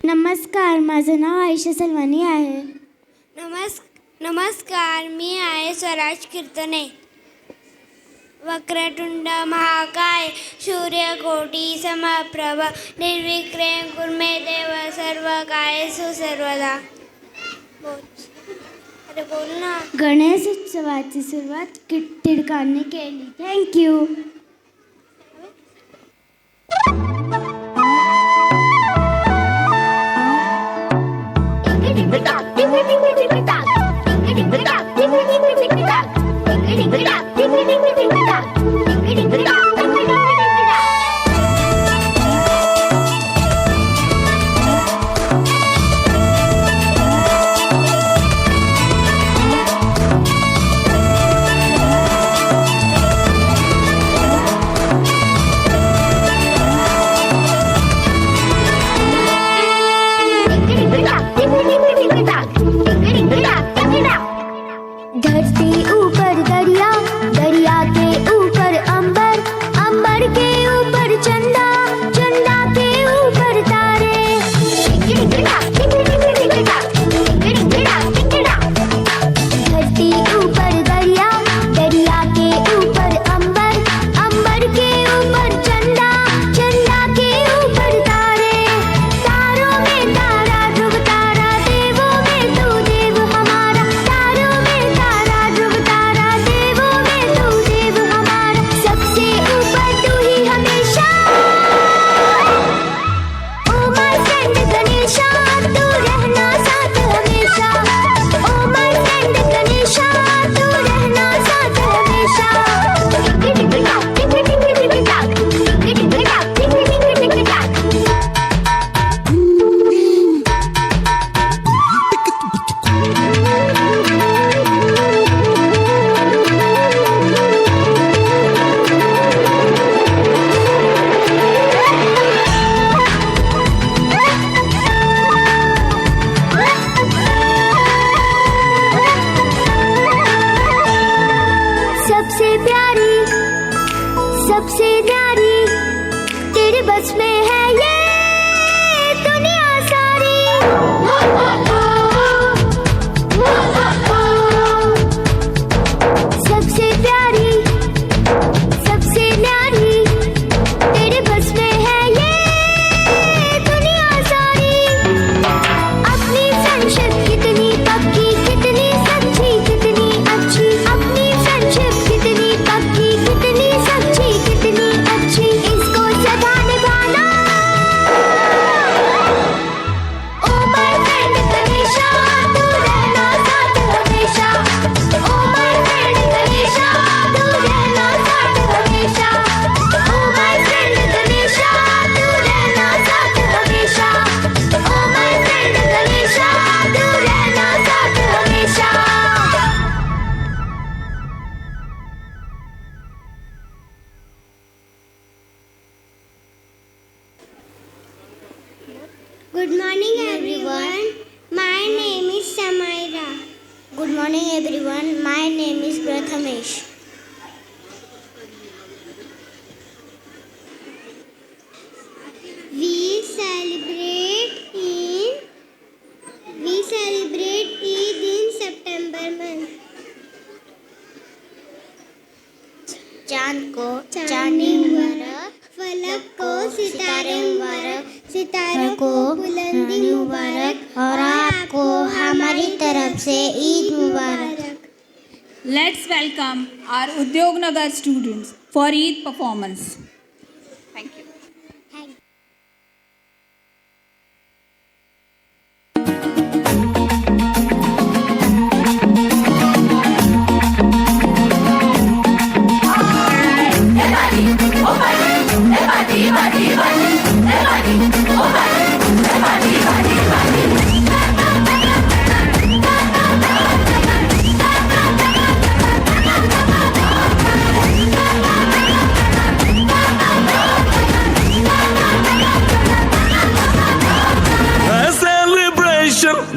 नमस्कार, माझं नाव आयशा सलवानी आहे. नमस्कार, मी आहे स्वराज कीर्तने. वक्रतुंड महाकाय सूर्यकोटी समप्रभ निर्विघ्नं कुरु मे देव सर्वकार्येषु सर्वदा. अरे बोल ना. गणेश उत्सवाची सुरुवात टिळकांनी केली. थँक्यू. धरती ऊपर दरिया, दरिया के ऊपर अंबर, अंबर के ऊपर चंदा, चंदा के ऊपर तारे. धरती ऊपर दरिया, दरिया के ऊपर अंबर, अंबर के ऊपर चंदा, चंदा के ऊपर तारे. तारों में तारा ध्रुव तारा, देवों में तू देव हमारा. तारों में तारा ध्रुव तारा, देवों में तू देव हमारा. सबसे ऊपर तू ही हमेशा. ओ माय फ्रेंड गणेशा, तू रहना साथ हमेशा. ओ माय फ्रेंड गणेशा, तू रहना साथ हमेशा. सबसे प्यारी, सबसे न्यारी, तेरे बस में है ये दुनिया सारी. सबसे प्यारी, सबसे न्यारी, तेरे बस में है ये दुनिया सारी. अपनी फ्रेंडशिप कितनी पक्की, कितनी सच्ची, कितनी अच्छी. अपनी फ्रेंडशिप कितनी पक्की, कितनी सच्ची, कितनी Good morning everyone. My name is Samaira. Good morning everyone. My name is Prathamesh. We celebrate Eid in September month. चांद को चांदनी मुबारक, फलक को सितारे मुबारक, सितारों को बुलंदी मुबारक और आपको हमारी तरफ से ईद मुबारक. Let's welcome our Udyog Nagar students for Eid performance. Thank you.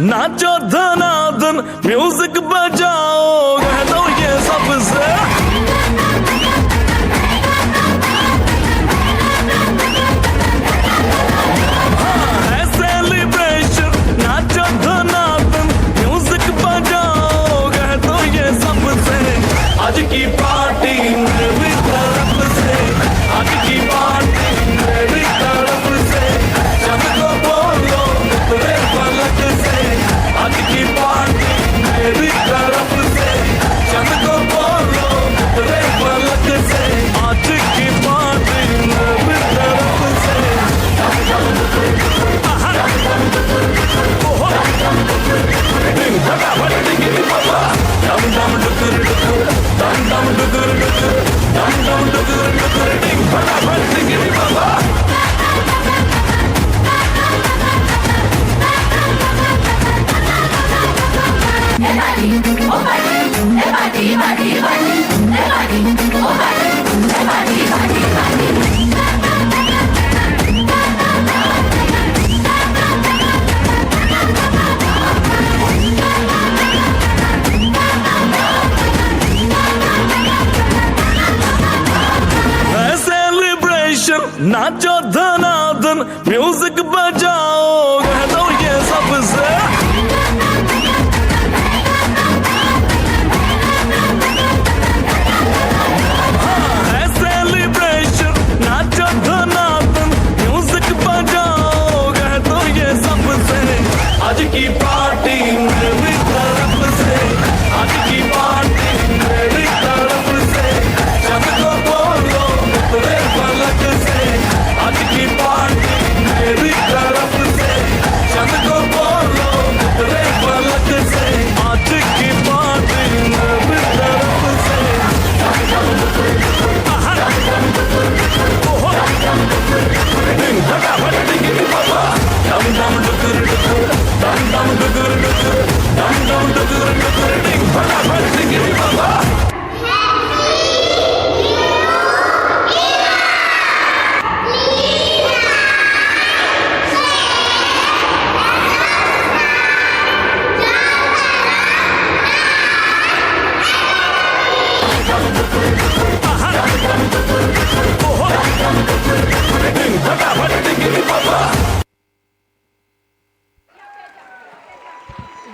नाचो धनाधन म्यूजिक बजाओ कह दो ये सबसे है सेलिब्रेशन नाचो धनाधन म्यूजिक बजाओ कह दो ये सबसे आज की पार्टी मेरी तरफ से आज की पार्टी मेरी तरफ से सबको बोलो तेरे फलक से आज की पार्टी मेरी तरफ से सबको बोलो तेरे फलक से आज की पार्टी मेरी तरफ से डम डम डुकुर डुकुर डम डम डुकुर डुकुर डम डम डुकुर डुकुर डिंग फटाफट डिंगी बाबा नाचो धनाधन म्यूजिक बजाओ कह दो ये सबसे है सेलिब्रेशन नाचो धनाधन म्यूजिक बजाओ कह दो ये सबसे आज की पार्टी मेरी तरफ से आज की पार्टी मेरी तरफ से सबको बोलो तेरे फलक से आज की पार्टी मेरी तरफ से सबको बोलो तेरे फलक से आज की पार्टी मेरी तरफ से फटाफट डिंगी बाबा डम डम डुकुर डुकुर डम डम डुकुर डुकुर डम डम डुकुर डुकुर डिंग फटाफट dinghy Baba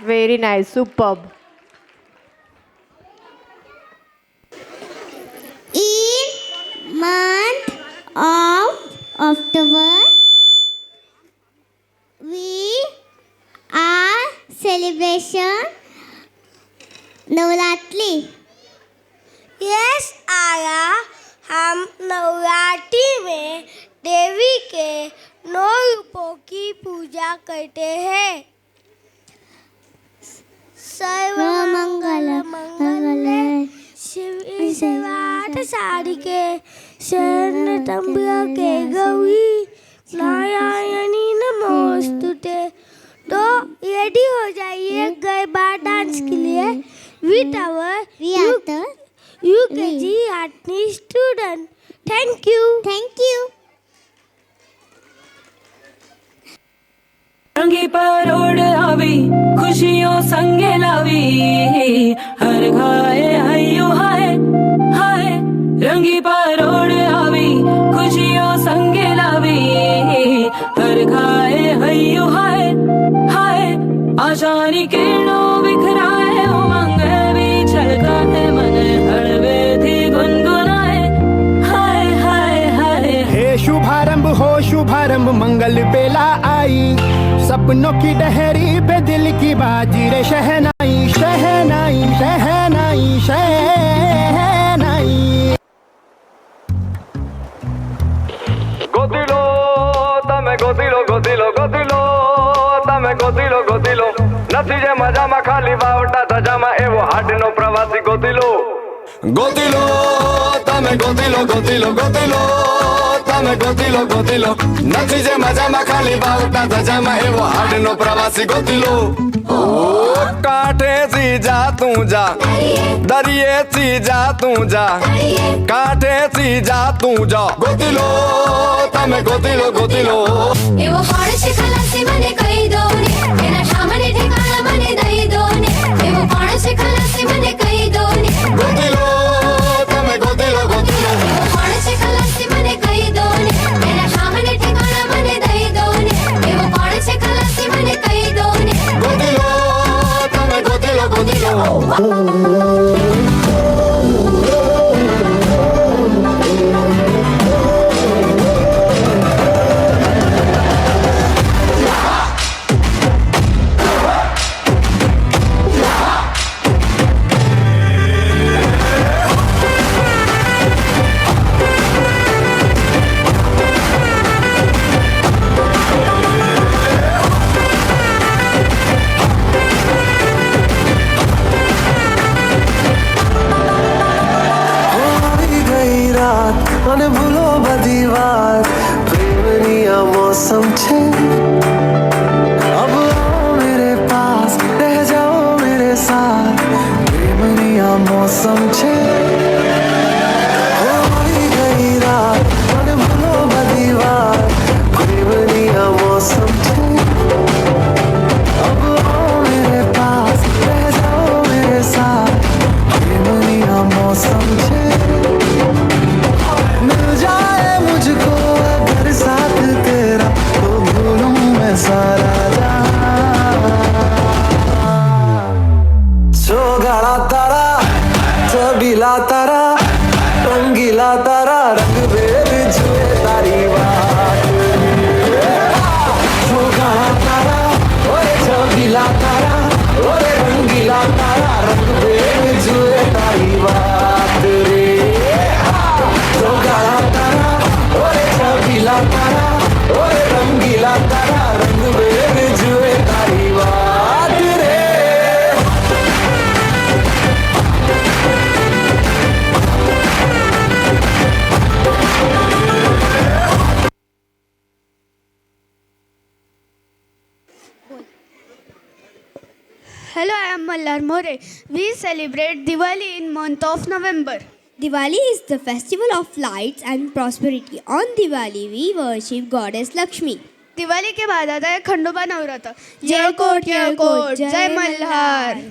Very nice, superb. In month of October, we are celebration Navratri. Yes, आया हम नवरात्रि में देवी के 9 रूपों की पूजा करते हैं. सर्वमंगल मंगले शिव सर्वार्थ साधिके शरणत्र्यंबके गौरी नारायणी नमोस्तुते. तो रेडी हो जाइए गरबा डांस के लिए विथ आवर UKG आर्टनी स्टूडेंट. Thank you. रंगी परोड़ आवी खुशियों संगे लावी हर घाए हयो हाय हाय रंगी परोड़ आवी खुशियों संगे लावी हर घाए हयो हाय हाय आशानी किरणों बिखराए उमंग भी छलका है मन हड़वे थी गुनगुनाए हाय हाय हाय हे शुभारंभ हो शुभारंभ मंगल बेला आई सपनों की डहरी पे दिल की बाजी रे शहनाई शहनाई शहनाई शहनाई गोदिलो तमे गोदिलो गोदिलो गोदिलो तमे गोदिलो गोदिलो નથી જે મજામાં ખાલી વાવટા ધજામાં એવો હાડનો પ્રવાસી ગોદિલો ગોદિલો તમે ગોદિલો ગોદિલો ગોદિલો તમે ગોદિલો ગોદિલો નથી જે મજામાં ખાલી વાવટા ધજામાં એવો હાડનો પ્રવાસી ગોદિલો ઓ કાંઠેથી જા તું જા દરિયેથી જા તું જા કાંઠેથી જા તું જા ગોદિલો તમે ગોદિલો ગોદિલો એવો ફળ છે ખલાસી મને કહી દો ને એના સામને ઠેકાણા મને દઈ દો ને એવો ફળ છે ખલાસી મને કહી દો ને ગોદિલો તમે ગોદિલો ગોદિલો એવો ફળ છે ખલાસી મને કહી દો ને એના સામને ઠેકાણા મને દઈ દો ને એવો ફળ છે ખલાસી મને કહી દો ને ગોદિલો તમે ગોદિલો ગોદિલો અને ભૂલો બધી વાત પ્રેમની આ મૌસમ છે अब आओ मेरे पास रह जाओ मेरे साथ प्रेमनी आ मौसम છે होई गई रात અને ભૂલો બધી વાત પ્રેમની આ मौसम છે अब आओ मेरे पास रह जाओ मेरे साथ प्रेमनी आ मौसम છે मिल जाए मुझको अगर साथ तेरा तो भूलूं मैं सारा जो गाड़ा तारा छबीला तारा रंगीला तारा रंग बेर जुए तारी बात जो गाड़ा तारा ओए छबीला तारा ओए रंगीला तारा रंग बेर जुए तारी बात रे जो गाड़ा तारा ओए छबीला तारा ओए रंगीला तारा रंग बेर जुए तारी बात रे Hello, I am Mallar More. We celebrate Diwali in month of November. Diwali is the festival of lights and prosperity. On Diwali, we worship Goddess Lakshmi. Diwali के बाद आता है खंडोबा नवरात्र जय कोट जय मल्हार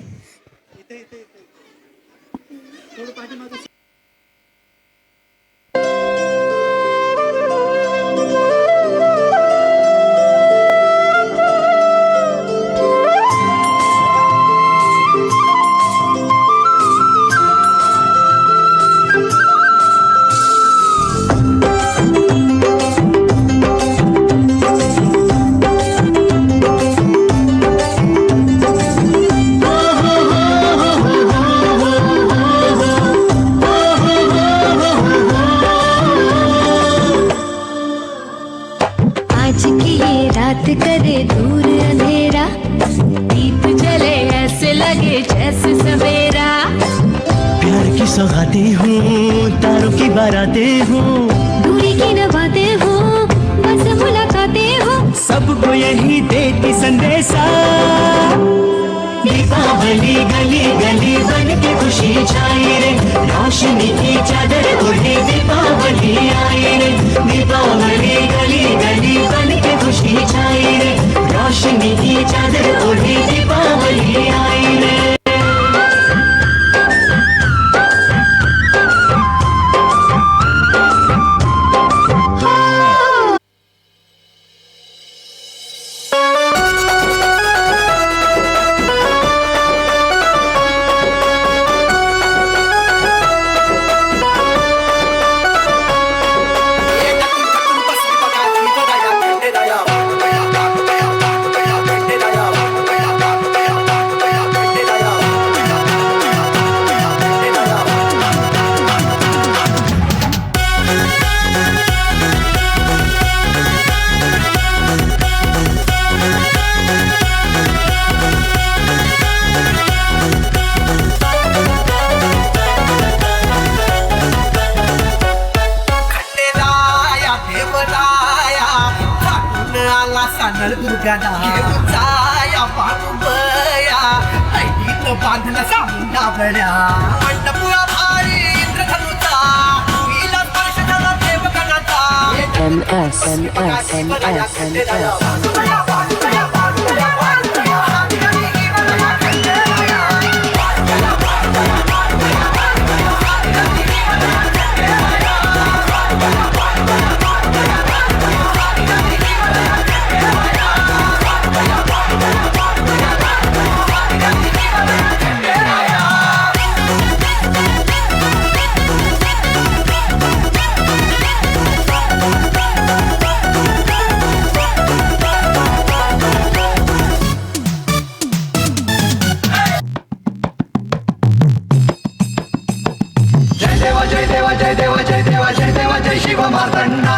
रात करे दूर अंधेरा दीप जले ऐसे लगे जैसे सवेरा प्यार की सौगातें हूँ तारों की बारातें हूँ दूरी की न बातें हूँ बस मुलाकातें हूँ सबको यही देती संदेशा दीपावली गली गली बन के खुशी छाई रे रोशनी की चादर ओढ़े दीपावली आई रे दीपावली गली गली बन के खुशी छाई रे रोशनी रोशनी की चादर ओढ़ी दीपावली आई रे। बांधला सामुंडा बड्या मंडपुरा भारी इंद्रधनुचा हिला स्पर्श झाला देवगणाचा जय शिव मार्तंडा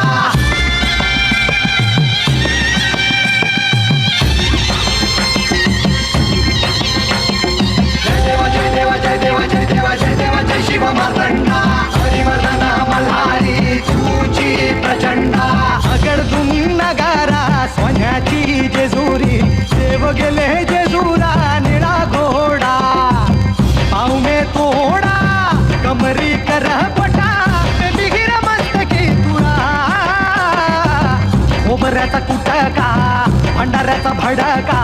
जय शिव मार्तंडा हरिवर्धना मल्हारी तुझी प्रचंडा अगडतून नगारा सोन्याची जेजुरी देव गेले जेजुरा निळा घोडा पाहुणे तोडा कमरी कर पटा बिगिर मस्तकी तुरा खोबऱ्याचा कुटका भंडाऱ्याचा भडका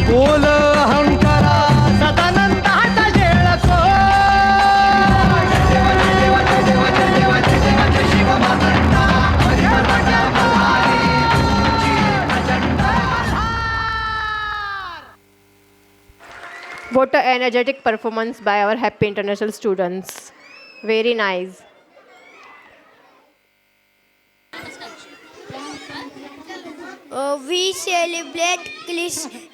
बोल अहंकारा सदानंदाचा जेळको शिव मातंडा हरिवर्धना मल्हारी तुझी Prachanda. What an energetic performance by our Happy International students. Very nice. We celebrate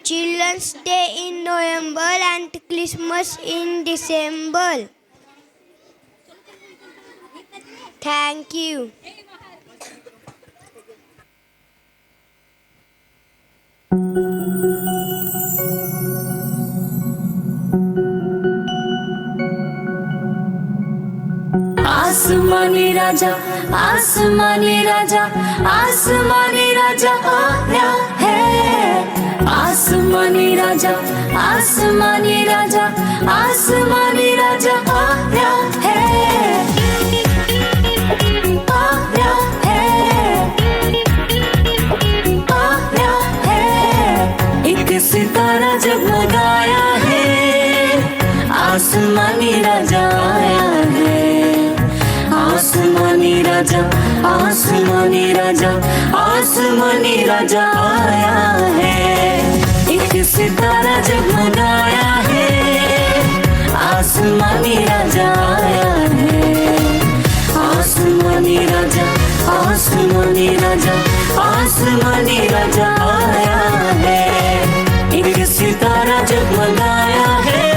Children's Day in November and Christmas in December. Thank you. आसमानी राजा आसमानी राजा आसमानी राजा आया है आसमानी राजा आसमानी राजा आसमानी राजा आया है आया है एक सितारा जगमगाया है आसमानी राजा आया है आसमानी राजा आसमानी राजा आसमानी राजा आया है एक सितारा जगमगाया है आसमानी राजा आया है आसमानी राजा आसमानी राजा आसमानी राजा आया है एक सितारा जगमगाया है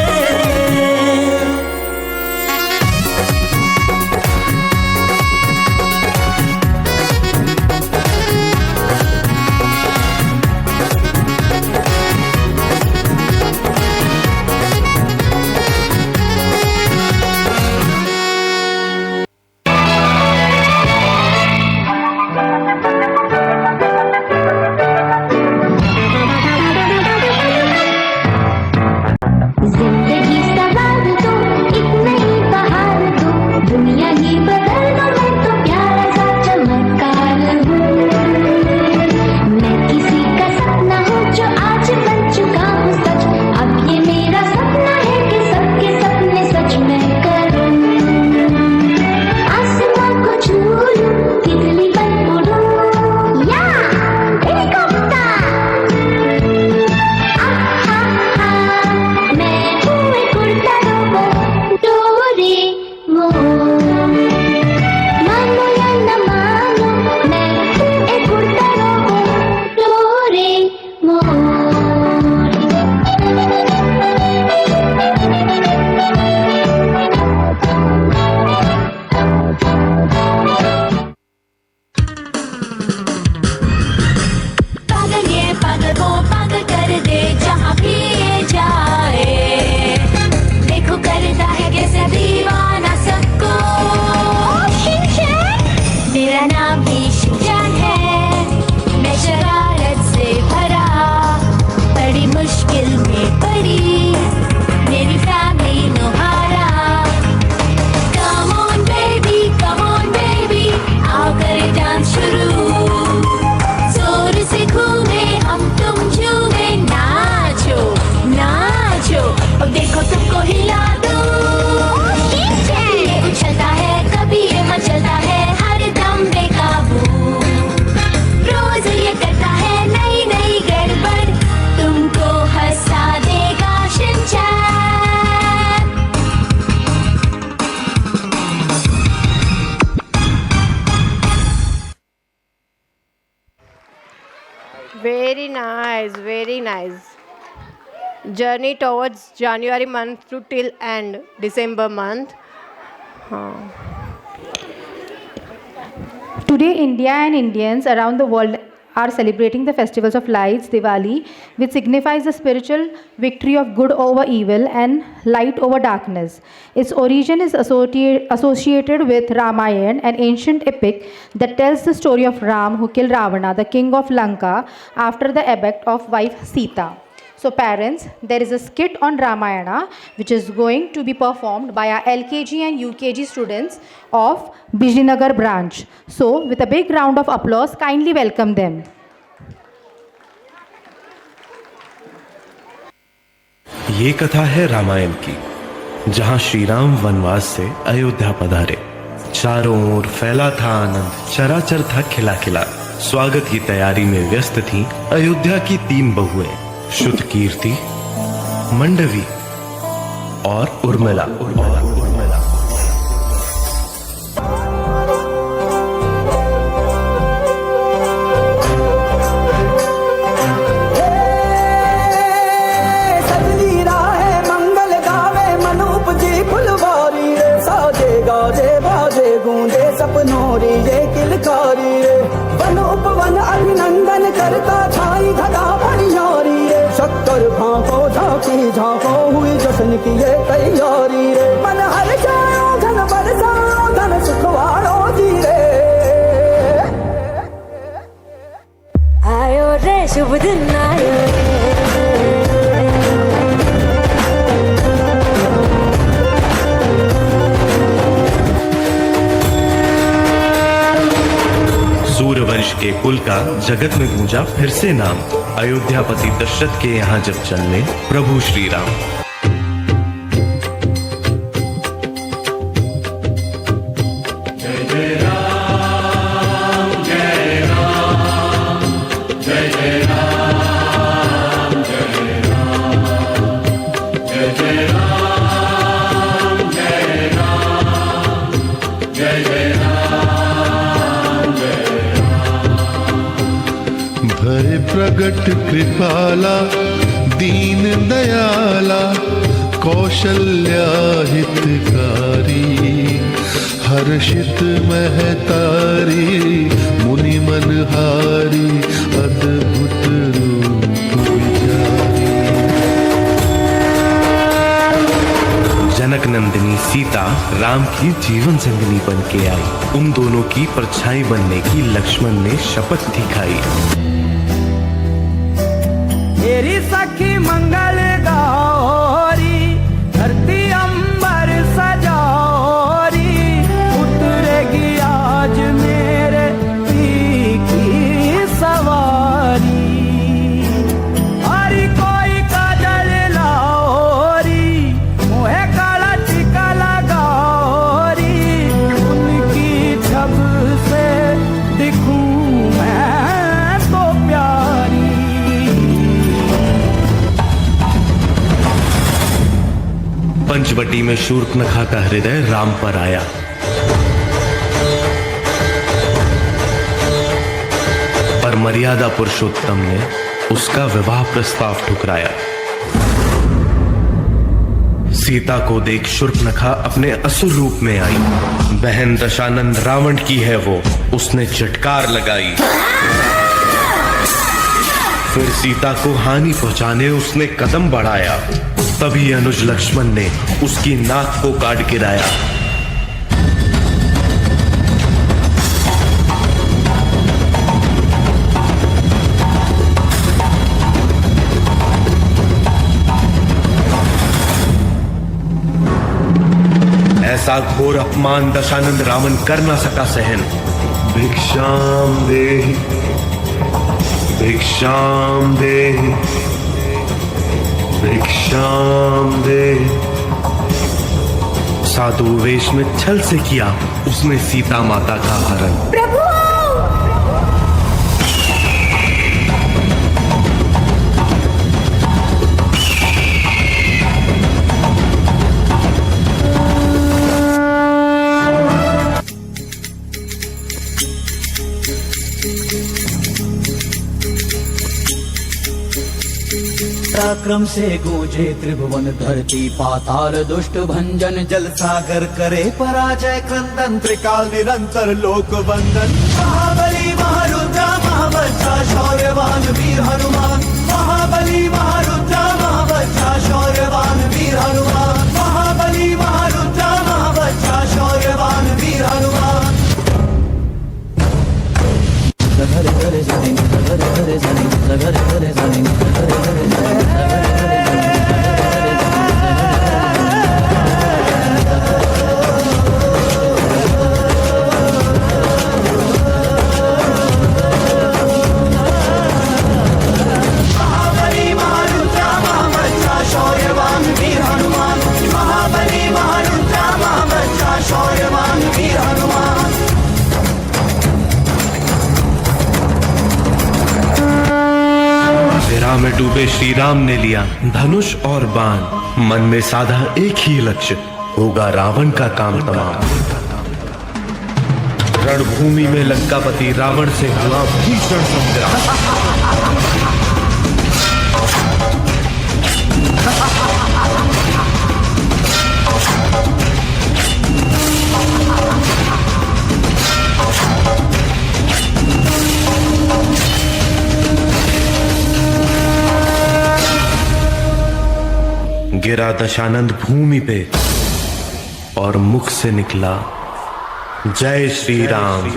very nice. Journey towards January month to till end December month. Today, India and Indians around the world are celebrating the festivals of lights, Diwali, which signifies the spiritual victory of good over evil and light over darkness. Its origin is associated with Ramayana, an ancient epic that tells the story of Ram, who killed Ravana, the king of Lanka, after the abduct of wife Sita. So parents, there is a skit on Ramayana which is going to be performed by our LKG and UKG students of Bijlinagar branch. So with a big round of applause, kindly welcome them. ये कथा है रामायण की, जहां श्री राम वनवास से अयोध्या पधारे। चारों ओर फैला था आनंद, चराचर था खिला खिला। स्वागत की तैयारी में व्यस्त थीं अयोध्या की 3 बहुएं, श्रुतकीर्ति, मंडवी और उर्मिला। सजनी राहे मंगल गावे मनूप जी फुलवारी रे, साजे गाजे बाजे गूंजे सपनों री ये किलकारी रे। वनूप वन अभिनंदन करता छाई धगा भरियारी रे, शक्कर भांको झांकी झांको हुई जश्न की ये तैयारी रे। मन हर जाओ धन बरसाओ धन सुखवाड़ो जी रे। आयो रे शुभ दिन आयो रे। सूर्यवंश के कुल का जगत में गूंजा फिर से नाम। अयोध्यापति दशरथ के यहाँ जब चलने प्रभु श्री राम। जय जय राम जय राम जय जय राम जय राम जय जय राम जय राम जय जय राम जय भय प्रगट कृपाला दीन दयाला कौशल्या हितकारी हर्षित महतारी मुनि मनहारी अद्भुत रूप विचारी। जनक नंदिनी सीता राम की जीवन संगिनी बन के आई। उन दोनों की परछाई बनने की लक्ष्मण ने शपथ दिखाई। मेरी सखी मंगल गौरी धरती अंबर सजौरी, उतरेगी आज मेरे पी की सवारी। हरी कोई काजल लाओरी मुहे काला टीका लगाओरी, उनकी छब से दिखूं मैं तो प्यारी। पंचवटी में शूर्पणखा का हृदय राम पर आया। पर मर्यादा पुरुषोत्तम ने उसका विवाह प्रस्ताव ठुकराया। सीता को देख शूर्पणखा अपने असुर रूप में आई। बहन दशानंद रावण की है वो, उसने चटकार लगाई। फिर सीता को हानि पहुंचाने उसने कदम बढ़ाया। तभी अनुज लक्ष्मण ने उसकी नाक को काट गिराया। ऐसा घोर अपमान दशानंद रावण कर न सका सहन। भिक्षाम देहि भिक्षाम देहि भिक्षाम देहि। साधु वेश में छल से किया उसने सीता माता का हरण। प्रभु पराक्रम से गूंजे त्रिभुवन धरती पाताल दुष्ट भंजन जल सागर करे पराजय क्रंदन त्रिकाल निरंतर लोक वंदन महाबली महारुद्रा महाबच्चा शौर्यवान वीर हनुमान महाबली महारुद्रा महाबच्चा शौर्यवान वीर हनुमान महाबली महारुद्रा महाबच्चा शौर्यवान वीर हनुमान घर घर जाने घर घर जाने घर घर जाने घर घर महाबली महारुद्रा महाबच्चा शौर्यवान वीर हनुमान महाबली महारुद्रा महाबच्चा शौर्यवान वीर हनुमान विरह में डूबे श्री राम ने लिया धनुष और बाण, मन में साधा एक ही लक्ष्य, होगा रावण का काम तमाम। रणभूमि में लंकापति रावण से हुआ भीषण संग्राम। गिरा दशानंद भूमि पे और मुख से निकला जय श्री राम।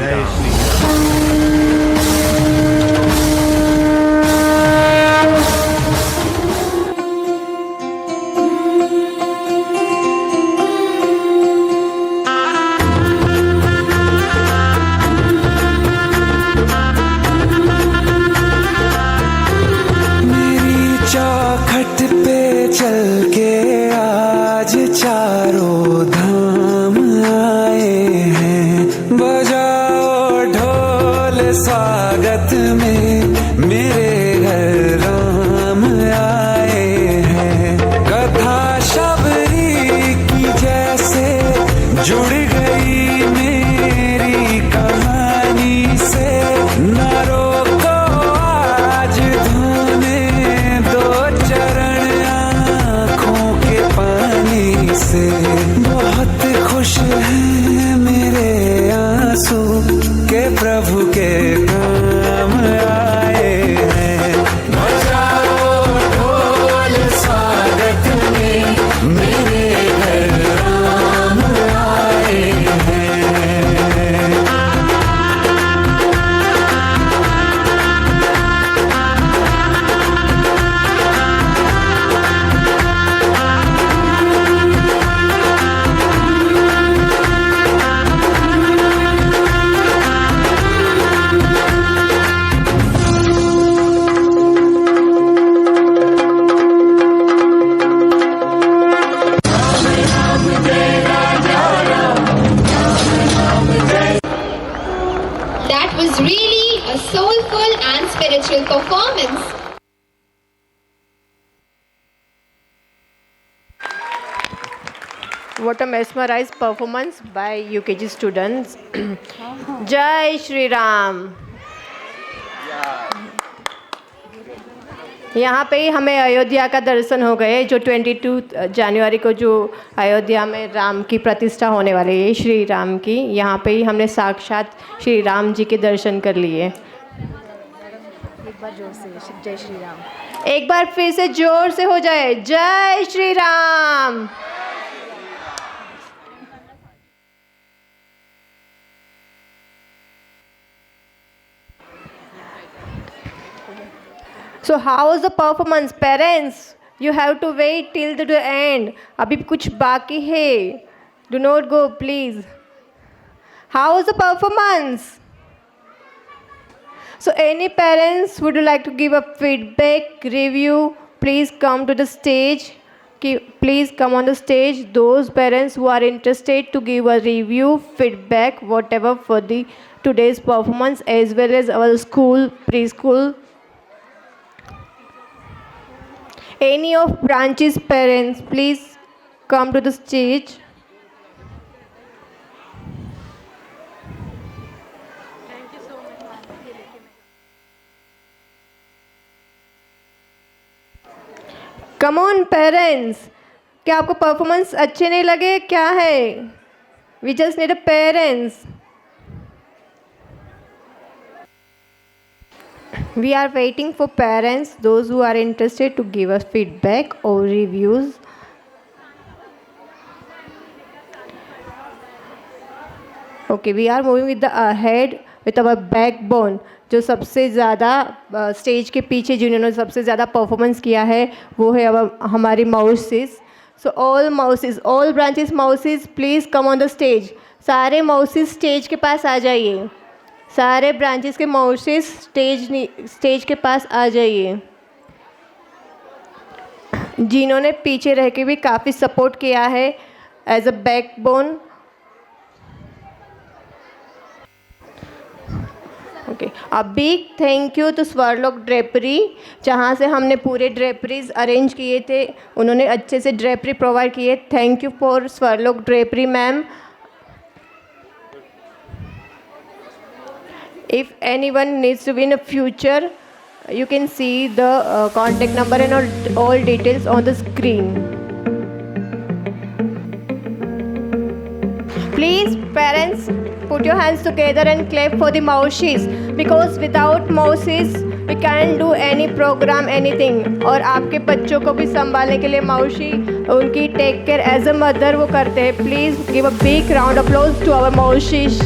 चौखट पे चल के आज चारों धाम आए हैं, बजाओ ढोल स्वागत में मेरे घर राम आए हैं। कथा शबरी की जैसे जुड़ गई मेरी कहानी से, न रोको आज धोने दो चरण आँखों के पानी से। बहुत खुश हैं मेरे आंसू के प्रभु के काम आए हैं। बजाओ ढोल स्वागत में मेरे घर राम आए हैं। That was really a soulful and spiritual performance. What a mesmerized performance by UKG students. Jai Shri Ram. यहाँ पे ही हमें अयोध्या का दर्शन हो गए, जो 22 जनवरी को जो अयोध्या में राम की प्रतिष्ठा होने वाली है, श्री राम की, यहाँ पे ही हमने साक्षात श्री राम जी के दर्शन कर लिए। एक बार जोर से जय श्री राम, एक बार फिर से जोर से हो जाए जय Shri Ram. So how was the performance? Parents, you have to wait till the end. अभी कुछ बाकी है. Do not go, please. How was the performance? So any parents would like to give a feedback, review, please come to the stage. Please come on the stage. Those parents who are interested to give a review, feedback, whatever for the today's performance, as well as our school, preschool. Any of branches parents, please come to the stage. Come on parents, क्या आपको performance अच्छे नहीं लगे? क्या है? We just need a parents. We are waiting for parents, those who are interested to give us feedback or reviews. Okay, we are moving with the ahead with our backbone. जो सबसे ज़्यादा stage के पीछे जिन्होंने सबसे ज़्यादा performance किया है वो है अब हमारी mouses. So all mouses, all branches mouses, please come on the stage. सारे माउसेस स्टेज के पास आ जाइए. सारे ब्रांचेस के माउसेस स्टेज के पास आ जाइए. जिन्होंने पीछे रह के भी काफ़ी सपोर्ट किया है as a backbone. Okay, a big thank you to Swarlok drapery, जहाँ से हमने पूरे ड्रेपरीज अरेंज किए थे. उन्होंने अच्छे से ड्रेपरी प्रोवाइड किए. Thank you for Swarlok drapery ma'am. If anyone needs to be in the future, you can see the contact number and all details on the screen. Please, parents, put your hands together and clap for the mouses, because without mouses we can't do any program, anything. और आपके बच्चों को भी संभालने के लिए मौसी उनकी take care as a mother वो करते हैं. Please give a big round of applause to our मौसीज.